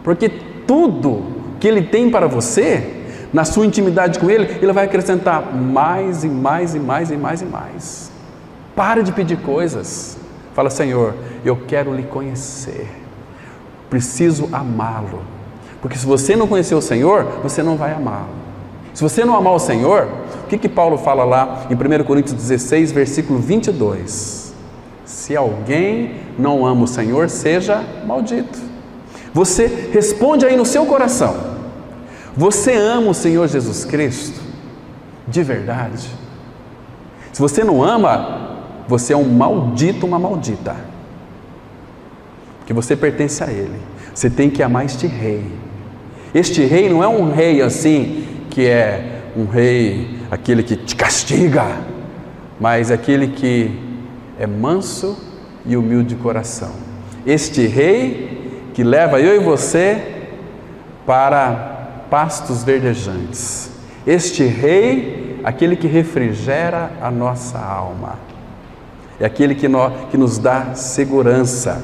porque tudo que Ele tem para você, na sua intimidade com Ele, Ele vai acrescentar mais e mais e mais e mais e mais. Pare de pedir coisas. Fala: Senhor, eu quero lhe conhecer, preciso amá-lo, porque se você não conhecer o Senhor, você não vai amá-lo. Se você não amar o Senhor, o que Paulo fala lá em 1 Coríntios 16, versículo 22? Se alguém não ama o Senhor, seja maldito. Você responde aí no seu coração: você ama o Senhor Jesus Cristo de verdade? Se você não ama, você é um maldito, uma maldita, porque você pertence a Ele. Você tem que amar este rei. Este rei não é um rei assim, que é um rei, aquele que te castiga, mas aquele que é manso e humilde de coração. Este rei que leva eu e você para pastos verdejantes. Este rei Aquele que refrigera a nossa alma. É aquele que nos dá segurança.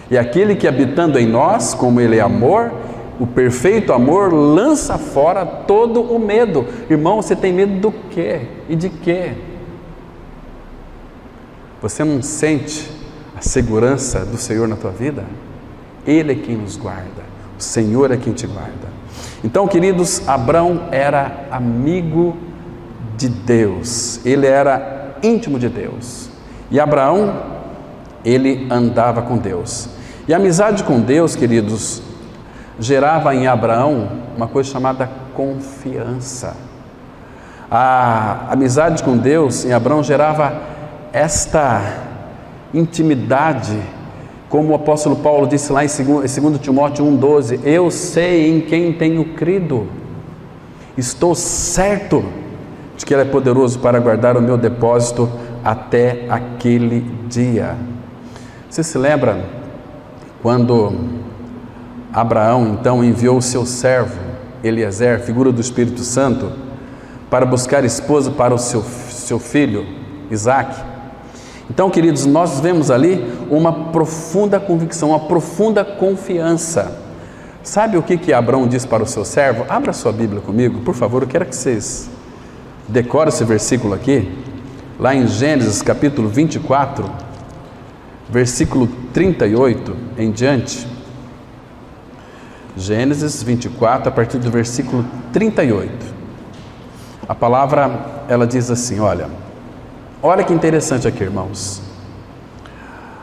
É aquele que, habitando em nós, como Ele é amor, o perfeito amor lança fora todo o medo. Irmão, você tem medo do quê? E de quê? Você não sente a segurança do Senhor na tua vida? Ele é quem nos guarda. O Senhor é quem te guarda. Então, queridos, Abrão era amigo de Deus. Ele era íntimo de Deus. E Abraão, ele andava com Deus. E a amizade com Deus, queridos, gerava em Abraão uma coisa chamada confiança. A amizade com Deus em Abraão gerava esta intimidade, como o apóstolo Paulo disse lá em 2 Timóteo 1,12: eu sei em quem tenho crido, estou certo de que Ele é poderoso para guardar o meu depósito até aquele dia. Você se lembra quando Abraão então enviou o seu servo Eliezer, figura do Espírito Santo, para buscar esposa para o seu filho Isaque? Então, queridos, nós vemos ali uma profunda convicção, uma profunda confiança. Sabe o que Abraão disse para o seu servo? Abra sua Bíblia comigo, por favor, eu quero que vocês decorem esse versículo aqui, lá em Gênesis capítulo 24, versículo 38 em diante. Gênesis 24, a partir do versículo 38. A palavra, ela diz assim, olha que interessante aqui, irmãos.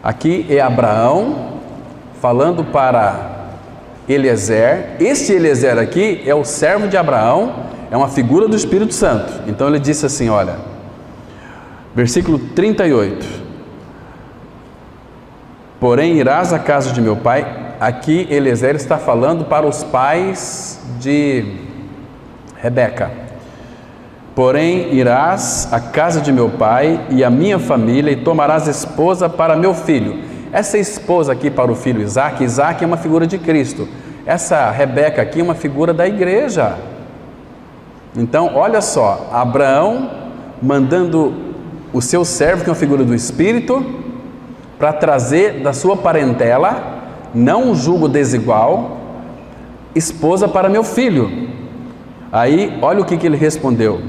Aqui é Abraão falando para Eliezer. Este Eliezer aqui é o servo de Abraão, é uma figura do Espírito Santo. Então ele disse assim, versículo 38. Porém irás à casa de meu pai. Aqui Eliezer está falando para os pais de Rebeca. Porém irás à casa de meu pai e à minha família e tomarás esposa para meu filho. Essa esposa aqui para o filho Isaque, Isaque é uma figura de Cristo. Essa Rebeca aqui é uma figura da igreja. Então, olha só, Abraão mandando o seu servo, que é uma figura do Espírito, para trazer da sua parentela, não um jugo desigual, esposa para meu filho. Aí, olha o que ele respondeu,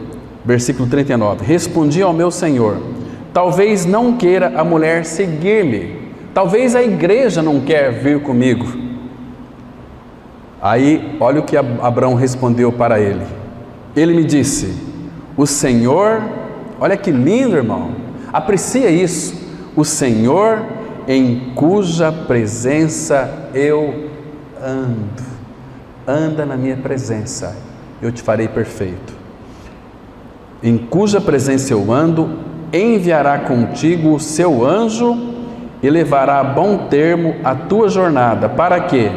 versículo 39, respondi ao meu Senhor, talvez não queira a mulher seguir-me, talvez a igreja não quer vir comigo. Aí, olha o que Abraão respondeu para ele, ele me disse, o Senhor, olha que lindo, irmão, aprecia isso, o Senhor em cuja presença eu ando, anda na minha presença, eu te farei perfeito. Em cuja presença eu ando, enviará contigo o seu anjo e levará a bom termo a tua jornada, para que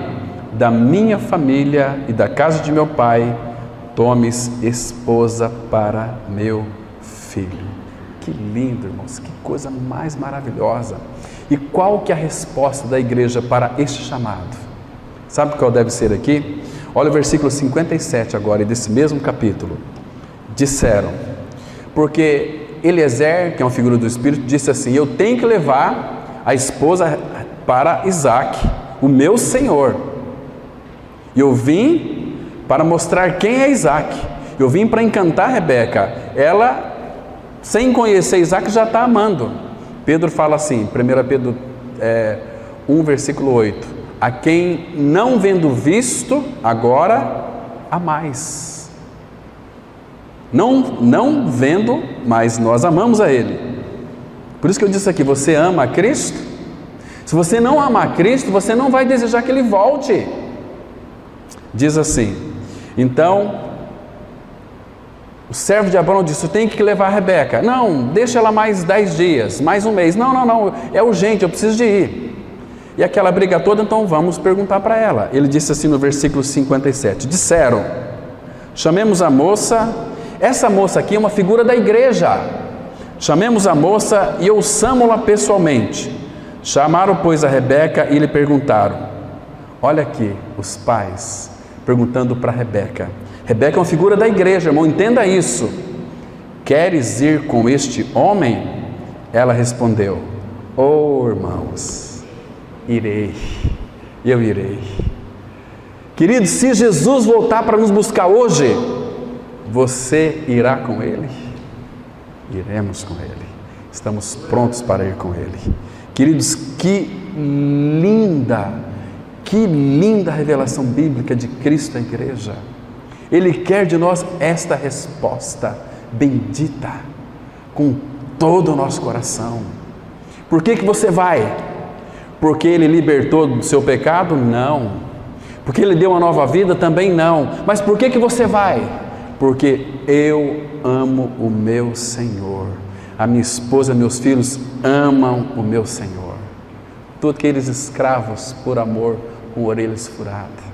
da minha família e da casa de meu pai tomes esposa para meu filho. Que lindo, irmãos, que coisa mais maravilhosa. E qual que é a resposta da igreja para este chamado? Sabe qual deve ser aqui? Olha o versículo 57 agora, desse mesmo capítulo. Disseram, porque Eliezer, que é uma figura do Espírito, disse assim, eu tenho que levar a esposa para Isaque, o meu Senhor. E eu vim para mostrar quem é Isaque. Eu vim para encantar Rebeca. Ela, sem conhecer Isaque, já está amando. Pedro fala assim, 1 Pedro 1, versículo 8. A quem não vendo visto, agora amais. Não vendo, mas nós amamos a Ele. Por isso que eu disse aqui, você ama a Cristo? Se você não ama a Cristo, você não vai desejar que Ele volte. Diz assim, então, o servo de Abraão disse, eu tenho que levar a Rebeca. Não, deixa ela mais 10 dias, mais um mês. Não, é urgente, eu preciso de ir. E aquela briga toda, então vamos perguntar para ela. Ele disse assim no versículo 57, disseram, chamemos a moça, essa moça aqui é uma figura da igreja, chamemos a moça e ouçamo-la pessoalmente. Chamaram, pois, a Rebeca e lhe perguntaram, olha aqui, os pais perguntando para Rebeca. Rebeca é uma figura da igreja, irmão, entenda isso. queres ir com este homem? Ela respondeu: oh, irmãos, irei, eu irei. Queridos, se Jesus voltar para nos buscar hoje, você irá com Ele? Iremos com Ele, estamos prontos para ir com Ele. Queridos, que linda revelação bíblica de Cristo à igreja. Ele quer de nós esta resposta bendita, com todo o nosso coração. Por que você vai? Porque Ele libertou do seu pecado? Não. Porque Ele deu uma nova vida? Também não. Mas por que você vai? Porque eu amo o meu Senhor. A minha esposa e meus filhos amam o meu Senhor. Todos aqueles escravos por amor com orelhas furadas.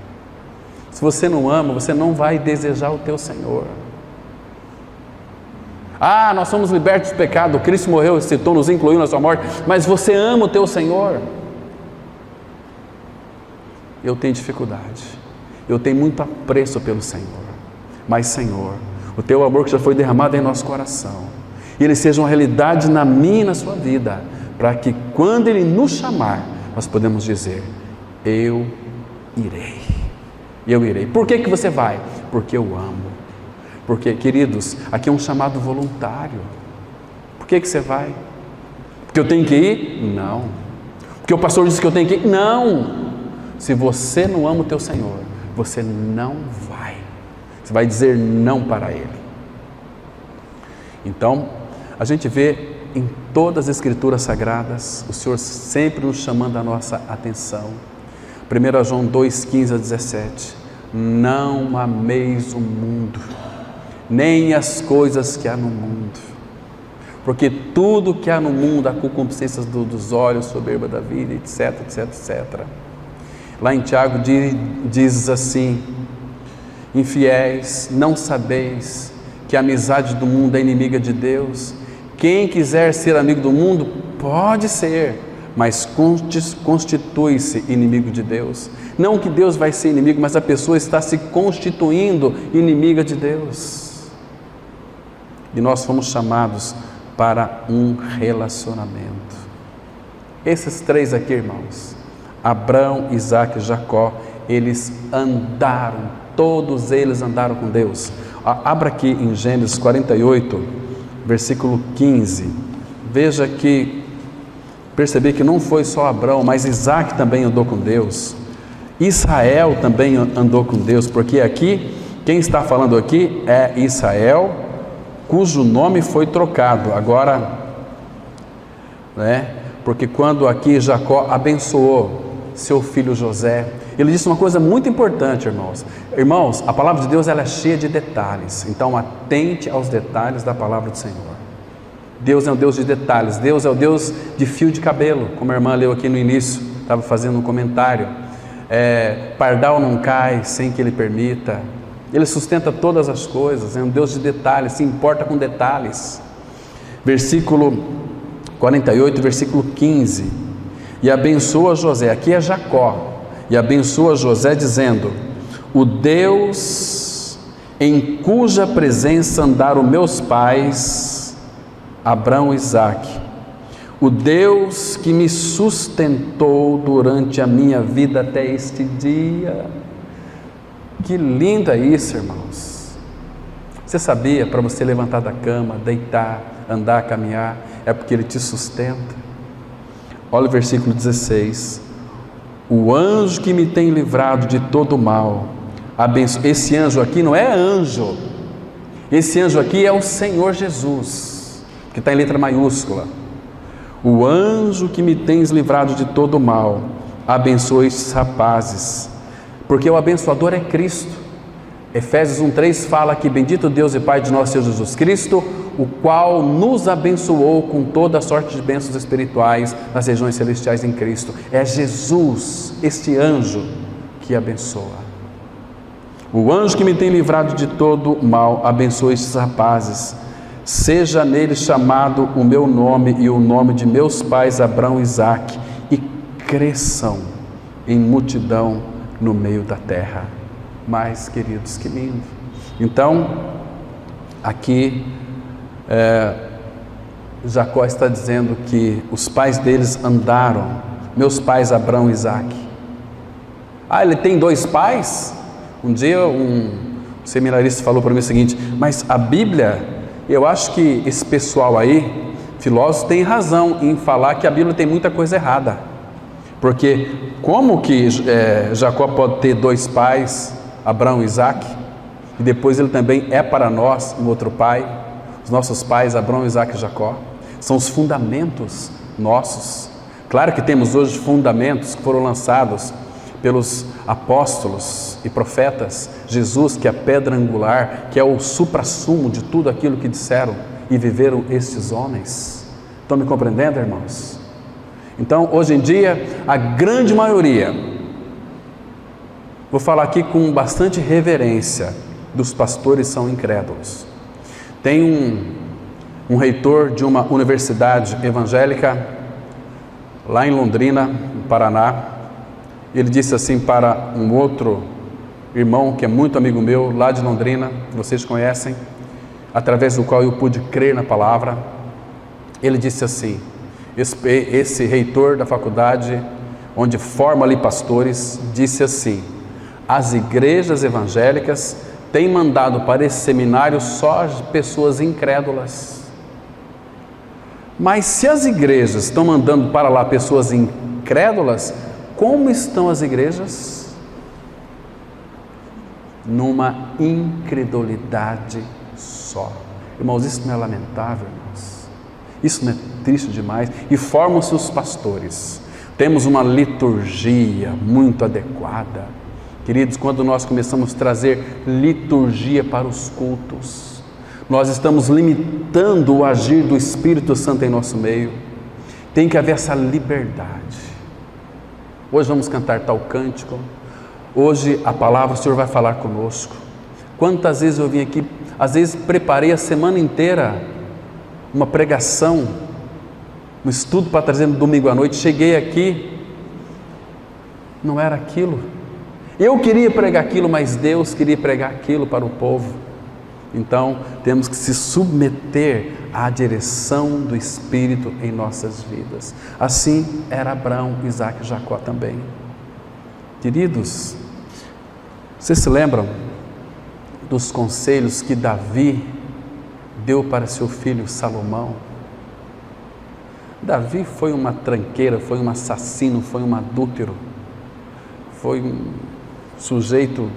Se você não ama, você não vai desejar o teu Senhor. Ah, nós somos libertos do pecado, Cristo morreu, ressuscitou, nos incluiu na sua morte, mas você ama o teu Senhor? Eu tenho dificuldade, eu tenho muito apreço pelo Senhor, mas Senhor, o teu amor que já foi derramado em nosso coração, e ele seja uma realidade na minha e na sua vida, para que quando Ele nos chamar, nós podemos dizer: eu irei, eu irei. Por que você vai? Porque eu amo. Porque, queridos, aqui é um chamado voluntário. Por que você vai? Porque eu tenho que ir? Não. Porque o pastor disse que eu tenho que ir? Não. Se você não ama o teu Senhor, você não vai. Você vai dizer não para Ele. Então, a gente vê em todas as Escrituras Sagradas, o Senhor sempre nos chamando a nossa atenção. 1 João 2, 15-17. Não ameis o mundo, nem as coisas que há no mundo, porque tudo que há no mundo, a concupiscência dos olhos, soberba da vida, etc, etc, etc. Lá em Tiago diz assim: infiéis, não sabeis que a amizade do mundo é inimiga de Deus? Quem quiser ser amigo do mundo, pode ser, mas constitui-se inimigo de Deus. Não que Deus vai ser inimigo, mas a pessoa está se constituindo inimiga de Deus. E nós fomos chamados para um relacionamento. Esses três aqui, irmãos, Abraão, Isaque e Jacó, eles andaram, todos eles andaram com Deus. Abra aqui em Gênesis 48, versículo 15. Veja que, percebi que não foi só Abraão, mas Isaque também andou com Deus. Israel também andou com Deus, porque aqui, quem está falando aqui é Israel, cujo nome foi trocado. Agora, porque quando aqui Jacó abençoou seu filho José, ele disse uma coisa muito importante, irmãos. Irmãos, a palavra de Deus ela é cheia de detalhes, então atente aos detalhes da palavra do Senhor. Deus é um Deus de detalhes, Deus é o Deus de fio de cabelo, como a irmã leu aqui no início, estava fazendo um comentário. Pardal não cai sem que Ele permita, Ele sustenta todas as coisas, é um Deus de detalhes, se importa com detalhes. Versículo 48, versículo 15: e abençoa José, aqui é Jacó, e abençoa José dizendo: o Deus em cuja presença andaram meus pais, Abraão e Isaque, o Deus que me sustentou durante a minha vida até este dia. Que lindo é isso, irmãos. Você sabia, para você levantar da cama, deitar, andar, caminhar, é porque Ele te sustenta? Olha o versículo 16: o anjo que me tem livrado de todo o mal, esse anjo aqui não é anjo, esse anjo aqui é o Senhor Jesus, que está em letra maiúscula. O anjo que me tens livrado de todo o mal, abençoa estes rapazes, porque o abençoador é Cristo. Efésios 1,3 fala que bendito Deus e Pai de nosso Senhor Jesus Cristo, o qual nos abençoou com toda a sorte de bênçãos espirituais nas regiões celestiais em Cristo. É Jesus, este anjo, que abençoa. O anjo que me tem livrado de todo mal, abençoa estes rapazes. Seja nele chamado o meu nome e o nome de meus pais Abraão e Isaque, e cresçam em multidão no meio da terra. Mas, queridos, que lindo. Então, aqui Jacó está dizendo que os pais deles andaram, meus pais Abraão e Isaque. Ele tem 2 pais? Um dia um seminarista falou para mim o seguinte: mas a Bíblia, eu acho que esse pessoal aí, filósofos, tem razão em falar que a Bíblia tem muita coisa errada, porque como que Jacó pode ter 2 pais, Abraão e Isaque, e depois ele também é para nós um outro pai? Os nossos pais, Abraão, Isaque e Jacó, são os fundamentos nossos. Claro que temos hoje fundamentos que foram lançados pelos apóstolos e profetas, Jesus, que é a pedra angular, que é o suprassumo de tudo aquilo que disseram e viveram estes homens. Estão me compreendendo, irmãos? Então, hoje em dia, a grande maioria, vou falar aqui com bastante reverência, dos pastores são incrédulos. Tem um reitor de uma universidade evangélica lá em Londrina, no Paraná. Ele disse assim para um outro irmão que é muito amigo meu, lá de Londrina, vocês conhecem, através do qual eu pude crer na palavra. Ele disse assim, esse reitor da faculdade, onde forma ali pastores, disse assim: as igrejas evangélicas têm mandado para esse seminário só pessoas incrédulas. Mas se as igrejas estão mandando para lá pessoas incrédulas, como estão as igrejas? Numa incredulidade só. Irmãos, isso não é lamentável, irmãos? Isso não é triste demais? E formam-se os pastores. Temos uma liturgia muito adequada. Queridos, quando nós começamos a trazer liturgia para os cultos, nós estamos limitando o agir do Espírito Santo em nosso meio. Tem que haver essa liberdade. Hoje vamos cantar tal cântico, hoje a palavra, o Senhor vai falar conosco. Quantas vezes eu vim aqui, às vezes preparei a semana inteira uma pregação, um estudo para trazer no domingo à noite, cheguei aqui, não era aquilo. Eu queria pregar aquilo, mas Deus queria pregar aquilo para o povo. Então, temos que se submeter à direção do Espírito em nossas vidas. Assim era Abraão, Isaque e Jacó também. Queridos, vocês se lembram dos conselhos que Davi deu para seu filho Salomão? Davi foi uma tranqueira, foi um assassino, foi um adúltero, foi um sujeito,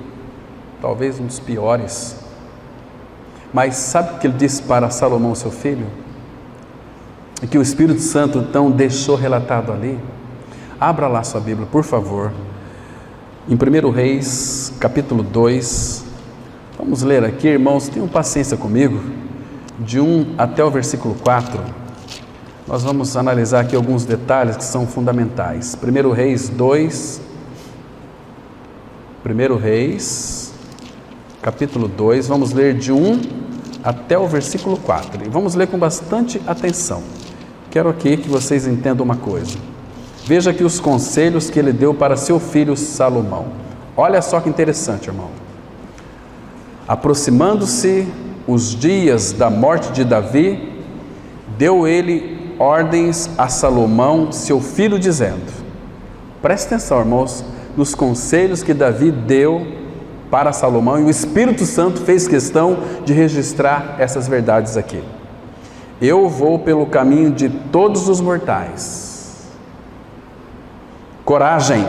talvez um dos piores. Mas sabe o que ele disse para Salomão, seu filho? E que o Espírito Santo então deixou relatado ali? Abra lá sua Bíblia, por favor, em 1 Reis, capítulo 2. Vamos ler aqui, irmãos, tenham paciência comigo, de 1 até o versículo 4. Nós vamos analisar aqui alguns detalhes que são fundamentais. 1 Reis 2, 1 Reis, capítulo 2, vamos ler de 1 até o versículo 4, e vamos ler com bastante atenção. Quero aqui que vocês entendam uma coisa. Veja aqui os conselhos que ele deu para seu filho Salomão. Olha só que interessante, irmão. Aproximando-se os dias da morte de Davi, deu ele ordens a Salomão, seu filho, dizendo, preste atenção, irmãos, nos conselhos que Davi deu para Salomão, e o Espírito Santo fez questão de registrar essas verdades aqui. Eu vou pelo caminho de todos os mortais. Coragem,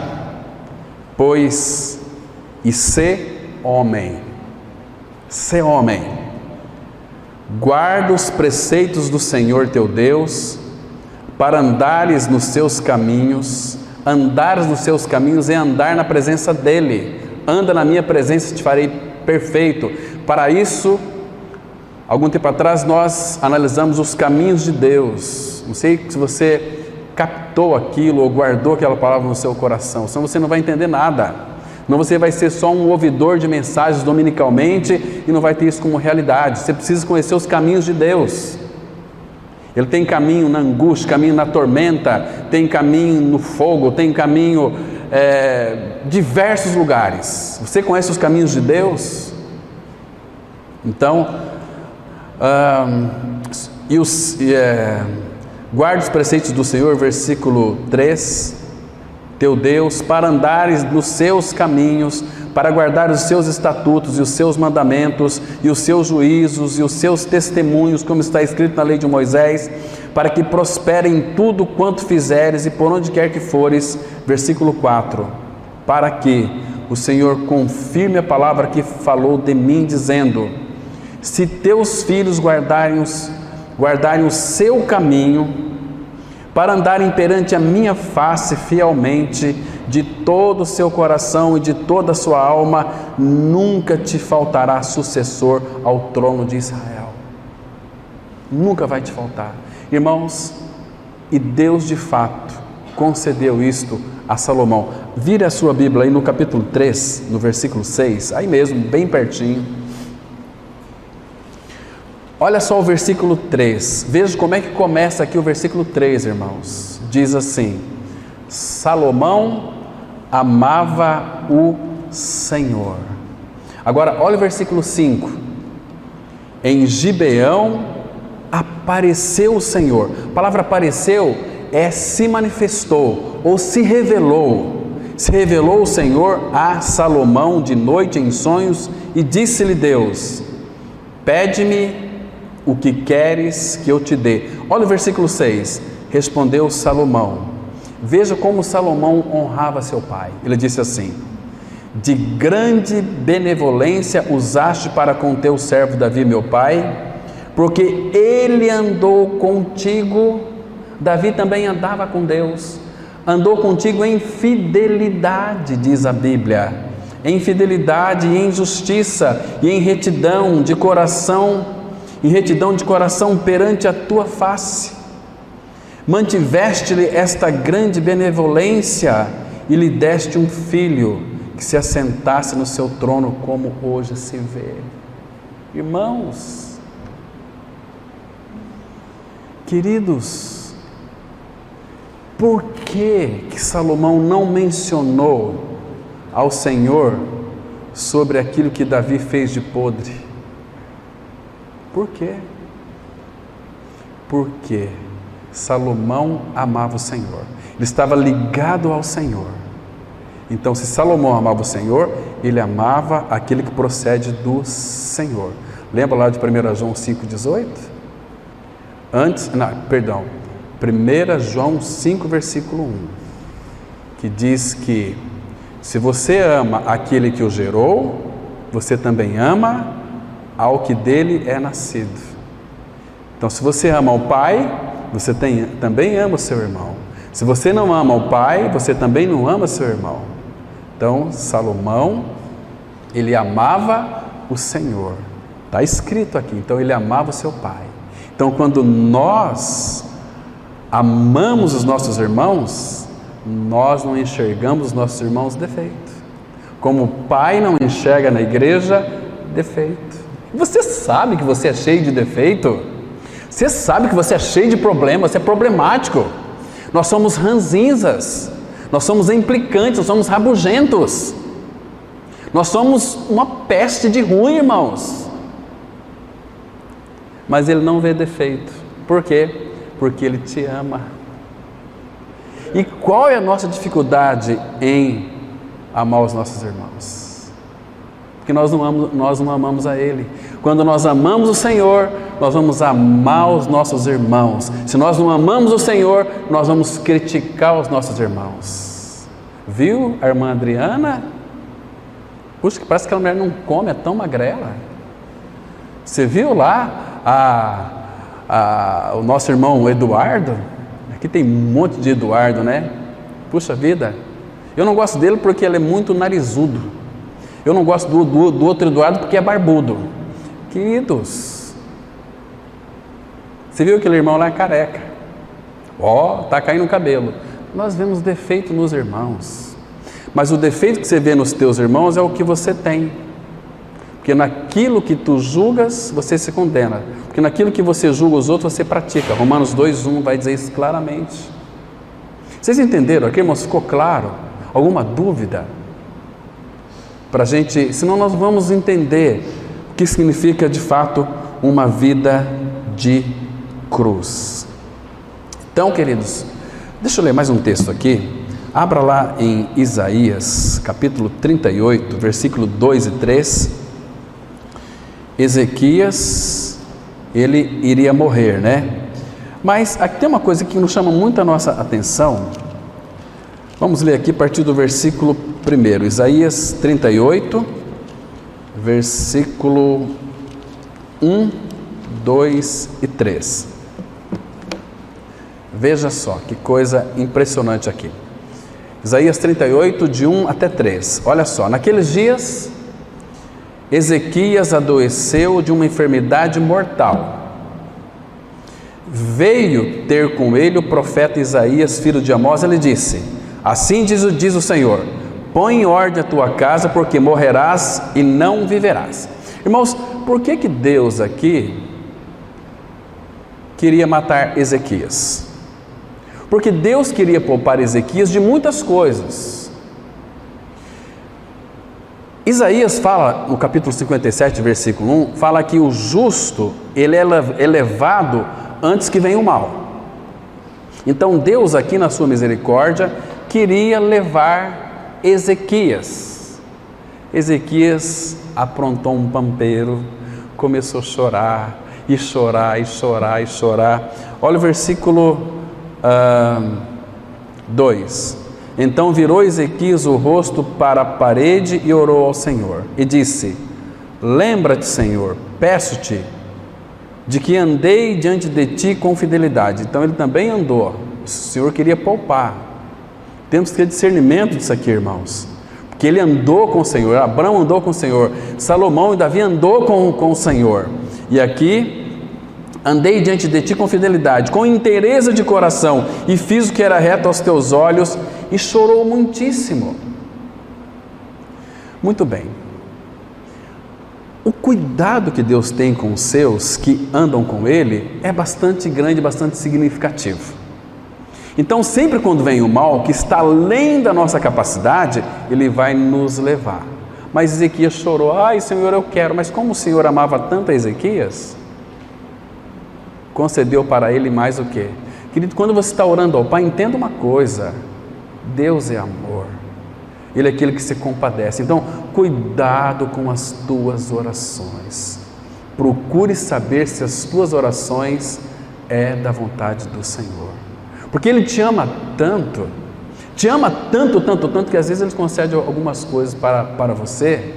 pois, e sê homem. Sê homem. Guarda os preceitos do Senhor teu Deus, para andares nos seus caminhos. Andares nos seus caminhos é andar na presença dEle. Anda na minha presença e te farei perfeito. Para isso, algum tempo atrás, nós analisamos os caminhos de Deus. Não sei se você captou aquilo ou guardou aquela palavra no seu coração, senão você não vai entender nada. Não, você vai ser só um ouvidor de mensagens dominicalmente e não vai ter isso como realidade. Você precisa conhecer os caminhos de Deus. Ele tem caminho na angústia, caminho na tormenta, tem caminho no fogo, tem caminho diversos lugares. Você conhece os caminhos de Deus? Então, Guarde os preceitos do Senhor, versículo 3, teu Deus, para andares nos seus caminhos, para guardar os seus estatutos e os seus mandamentos e os seus juízos e os seus testemunhos, como está escrito na lei de Moisés, para que prospere em tudo quanto fizeres e por onde quer que fores. Versículo 4, para que o Senhor confirme a palavra que falou de mim, dizendo: se teus filhos guardarem o seu caminho, para andarem perante a minha face fielmente, de todo o seu coração e de toda a sua alma, nunca te faltará sucessor ao trono de Israel. Nunca vai te faltar. Irmãos, e Deus de fato concedeu isto a Salomão. Vire a sua Bíblia aí no capítulo 3, no versículo 6, aí mesmo, bem pertinho. Olha só o versículo 3, veja como é que começa aqui o versículo 3, irmãos. Diz assim: Salomão amava o Senhor. Agora, olha o versículo 5. Em Gibeão apareceu o Senhor. A palavra apareceu é se manifestou ou se revelou. Se revelou o Senhor a Salomão de noite em sonhos e disse-lhe Deus: pede-me o que queres que eu te dê. Olha o versículo 6. Respondeu Salomão. Veja como Salomão honrava seu pai. Ele disse assim: de grande benevolência usaste para com teu servo Davi meu pai, porque ele andou contigo. Davi também andava com Deus, andou contigo em fidelidade, diz a Bíblia, em fidelidade e em justiça e em retidão de coração, perante a tua face. Mantiveste-lhe esta grande benevolência e lhe deste um filho que se assentasse no seu trono, como hoje se vê. Irmãos, queridos, por que Salomão não mencionou ao Senhor sobre aquilo que Davi fez de podre? Por quê? Porque Salomão amava o Senhor, ele estava ligado ao Senhor. Então, se Salomão amava o Senhor, ele amava aquele que procede do Senhor. Lembra lá de 1 João 5,18? 1 João 5, versículo 1, que diz que se você ama aquele que o gerou, você também ama ao que dele é nascido. Então, se você ama o pai, você também ama o seu irmão. Se você não ama o pai, você também não ama o seu irmão. Então, Salomão, ele amava o Senhor. Está escrito aqui. Então, ele amava o seu pai. Então, quando nós amamos os nossos irmãos, nós não enxergamos os nossos irmãos defeito. Como o pai não enxerga na igreja defeito. Você sabe que você é cheio de defeito? Você sabe que você é cheio de problemas, você é problemático. Nós somos ranzinzas, nós somos implicantes, nós somos rabugentos. Nós somos uma peste de ruim, irmãos. Mas Ele não vê defeito. Por quê? Porque Ele te ama. E qual é a nossa dificuldade em amar os nossos irmãos? Porque nós não amamos a Ele. Quando nós amamos o Senhor, nós vamos amar os nossos irmãos. Se nós não amamos o Senhor, nós vamos criticar os nossos irmãos. Viu a irmã Adriana? Puxa, que parece que aquela mulher não come, é tão magrela. Você viu lá o nosso irmão Eduardo? Aqui tem um monte de Eduardo, né? Puxa vida, eu não gosto dele porque ele é muito narigudo. Eu não gosto do outro Eduardo porque é barbudo. Queridos, você viu aquele irmão lá careca? Tá caindo o cabelo. Nós vemos defeito nos irmãos. Mas o defeito que você vê nos teus irmãos é o que você tem. Porque naquilo que tu julgas, você se condena. Porque naquilo que você julga os outros, você pratica. Romanos 2:1 vai dizer isso claramente. Vocês entenderam aqui, irmãos? Ficou claro? Alguma dúvida? Para a gente, senão nós vamos entender o que significa de fato uma vida de cruz. Então, queridos, deixa eu ler mais um texto aqui. Abra lá em Isaías, capítulo 38, versículo 2 e 3. Ezequias, ele iria morrer, né? Mas aqui tem uma coisa que nos chama muito a nossa atenção. Vamos ler aqui a partir do versículo 1, Isaías 38, versículo 1, 2 e 3. Veja só que coisa impressionante aqui. Isaías 38, de 1 até 3. Olha só, naqueles dias, Ezequias adoeceu de uma enfermidade mortal. Veio ter com ele o profeta Isaías, filho de Amós, ele disse: assim diz o Senhor, põe em ordem a tua casa, porque morrerás e não viverás. Irmãos, por que Deus aqui queria matar Ezequias? Porque Deus queria poupar Ezequias de muitas coisas. Isaías fala, no capítulo 57, versículo 1, fala que o justo, ele é levado antes que venha o mal. Então Deus aqui na sua misericórdia queria levar Ezequias. Ezequias aprontou um pampeiro, começou a chorar, e chorar, e chorar, e chorar. Olha o versículo 2. Então virou Ezequias o rosto para a parede e orou ao Senhor, e disse: lembra-te, Senhor, peço-te, de que andei diante de ti com fidelidade. Então ele também andou. O Senhor queria poupar. Temos que ter discernimento disso aqui, irmãos, porque ele andou com o Senhor. Abraão andou com o Senhor, Salomão e Davi andou com o Senhor. E aqui: andei diante de ti com fidelidade, com inteireza de coração, e fiz o que era reto aos teus olhos, e chorou muitíssimo. Muito bem. O cuidado que Deus tem com os seus que andam com Ele é bastante grande, bastante significativo. Então, sempre quando vem o mal, que está além da nossa capacidade, Ele vai nos levar. Mas Ezequias chorou: ai, Senhor, eu quero. Mas como o Senhor amava tanto a Ezequias, concedeu para ele mais o quê? Querido, quando você está orando ao Pai, entenda uma coisa: Deus é amor, Ele é aquele que se compadece. Então, cuidado com as tuas orações. Procure saber se as tuas orações é da vontade do Senhor, porque Ele te ama tanto, tanto, que às vezes Ele concede algumas coisas para você,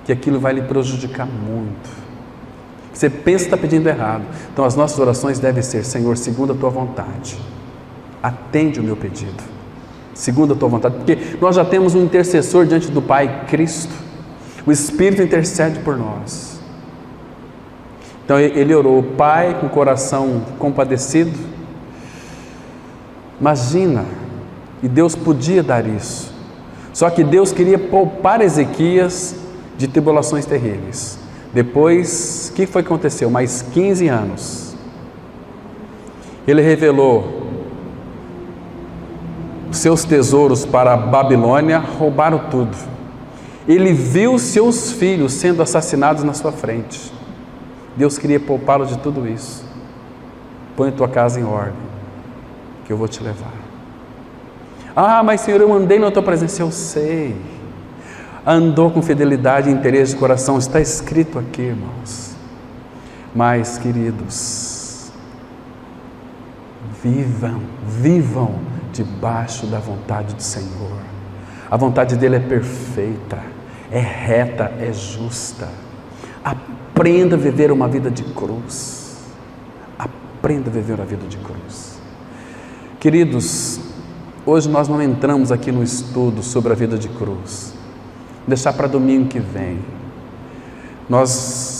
que aquilo vai lhe prejudicar muito. Você pensa que está pedindo errado. Então as nossas orações devem ser: Senhor, segundo a tua vontade, atende o meu pedido, segundo a tua vontade, porque nós já temos um intercessor diante do Pai, Cristo. O Espírito intercede por nós. Então ele orou: Pai, com o coração compadecido. Imagina, e Deus podia dar isso, só que Deus queria poupar Ezequias de tribulações terríveis. Depois, o que foi que aconteceu? Mais 15 anos, ele revelou seus tesouros para a Babilônia, roubaram tudo. Ele viu seus filhos sendo assassinados na sua frente. Deus queria poupá-lo de tudo isso. Põe tua casa em ordem, que eu vou te levar. Ah, mas Senhor, eu andei na tua presença. Eu sei. Andou com fidelidade e interesse de coração, está escrito aqui, irmãos. Mas, queridos, vivam debaixo da vontade do Senhor. A vontade dele é perfeita, é reta, é justa. Aprenda a viver uma vida de cruz. Aprenda a viver uma vida de cruz. Queridos, hoje nós não entramos aqui no estudo sobre a vida de cruz. Deixar para domingo que vem.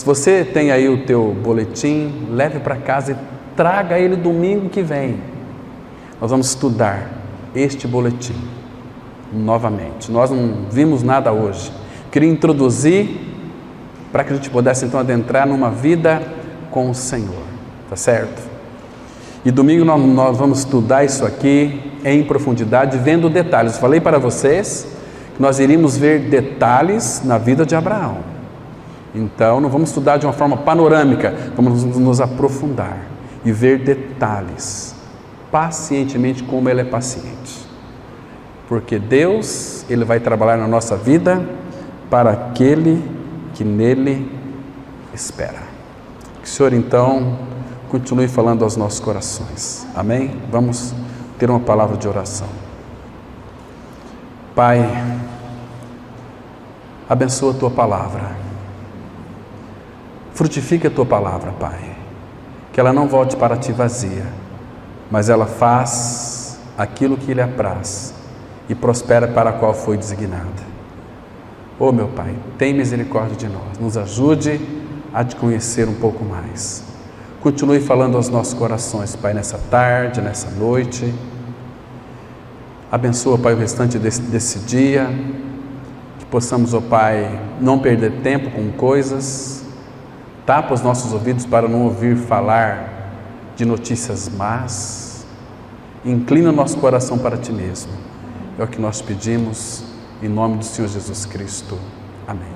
Você tem aí o teu boletim, leve para casa e traga ele domingo que vem. Nós vamos estudar este boletim novamente. Nós não vimos nada hoje. Queria introduzir para que a gente pudesse então adentrar numa vida com o Senhor, tá certo? E domingo nós vamos estudar isso aqui em profundidade, vendo detalhes. Eu falei para vocês que nós iríamos ver detalhes na vida de Abraão. Então, não vamos estudar de uma forma panorâmica, vamos nos aprofundar e ver detalhes, pacientemente, como Ele é paciente. Porque Deus, Ele vai trabalhar na nossa vida para aquele que nele espera. Que o Senhor, então, continue falando aos nossos corações. Amém? Vamos ter uma palavra de oração. Pai, abençoa a Tua palavra. Frutifica a Tua palavra, Pai. Que ela não volte para Ti vazia, mas ela faz aquilo que lhe apraz e prospera para a qual foi designada. Oh, meu Pai, tem misericórdia de nós. Nos ajude a Te conhecer um pouco mais. Continue falando aos nossos corações, Pai, nessa tarde, nessa noite. Abençoa, Pai, o restante desse dia. Que possamos, ó Pai, não perder tempo com coisas. Tapa os nossos ouvidos para não ouvir falar de notícias más. Inclina o nosso coração para Ti mesmo. É o que nós pedimos, em nome do Senhor Jesus Cristo. Amém.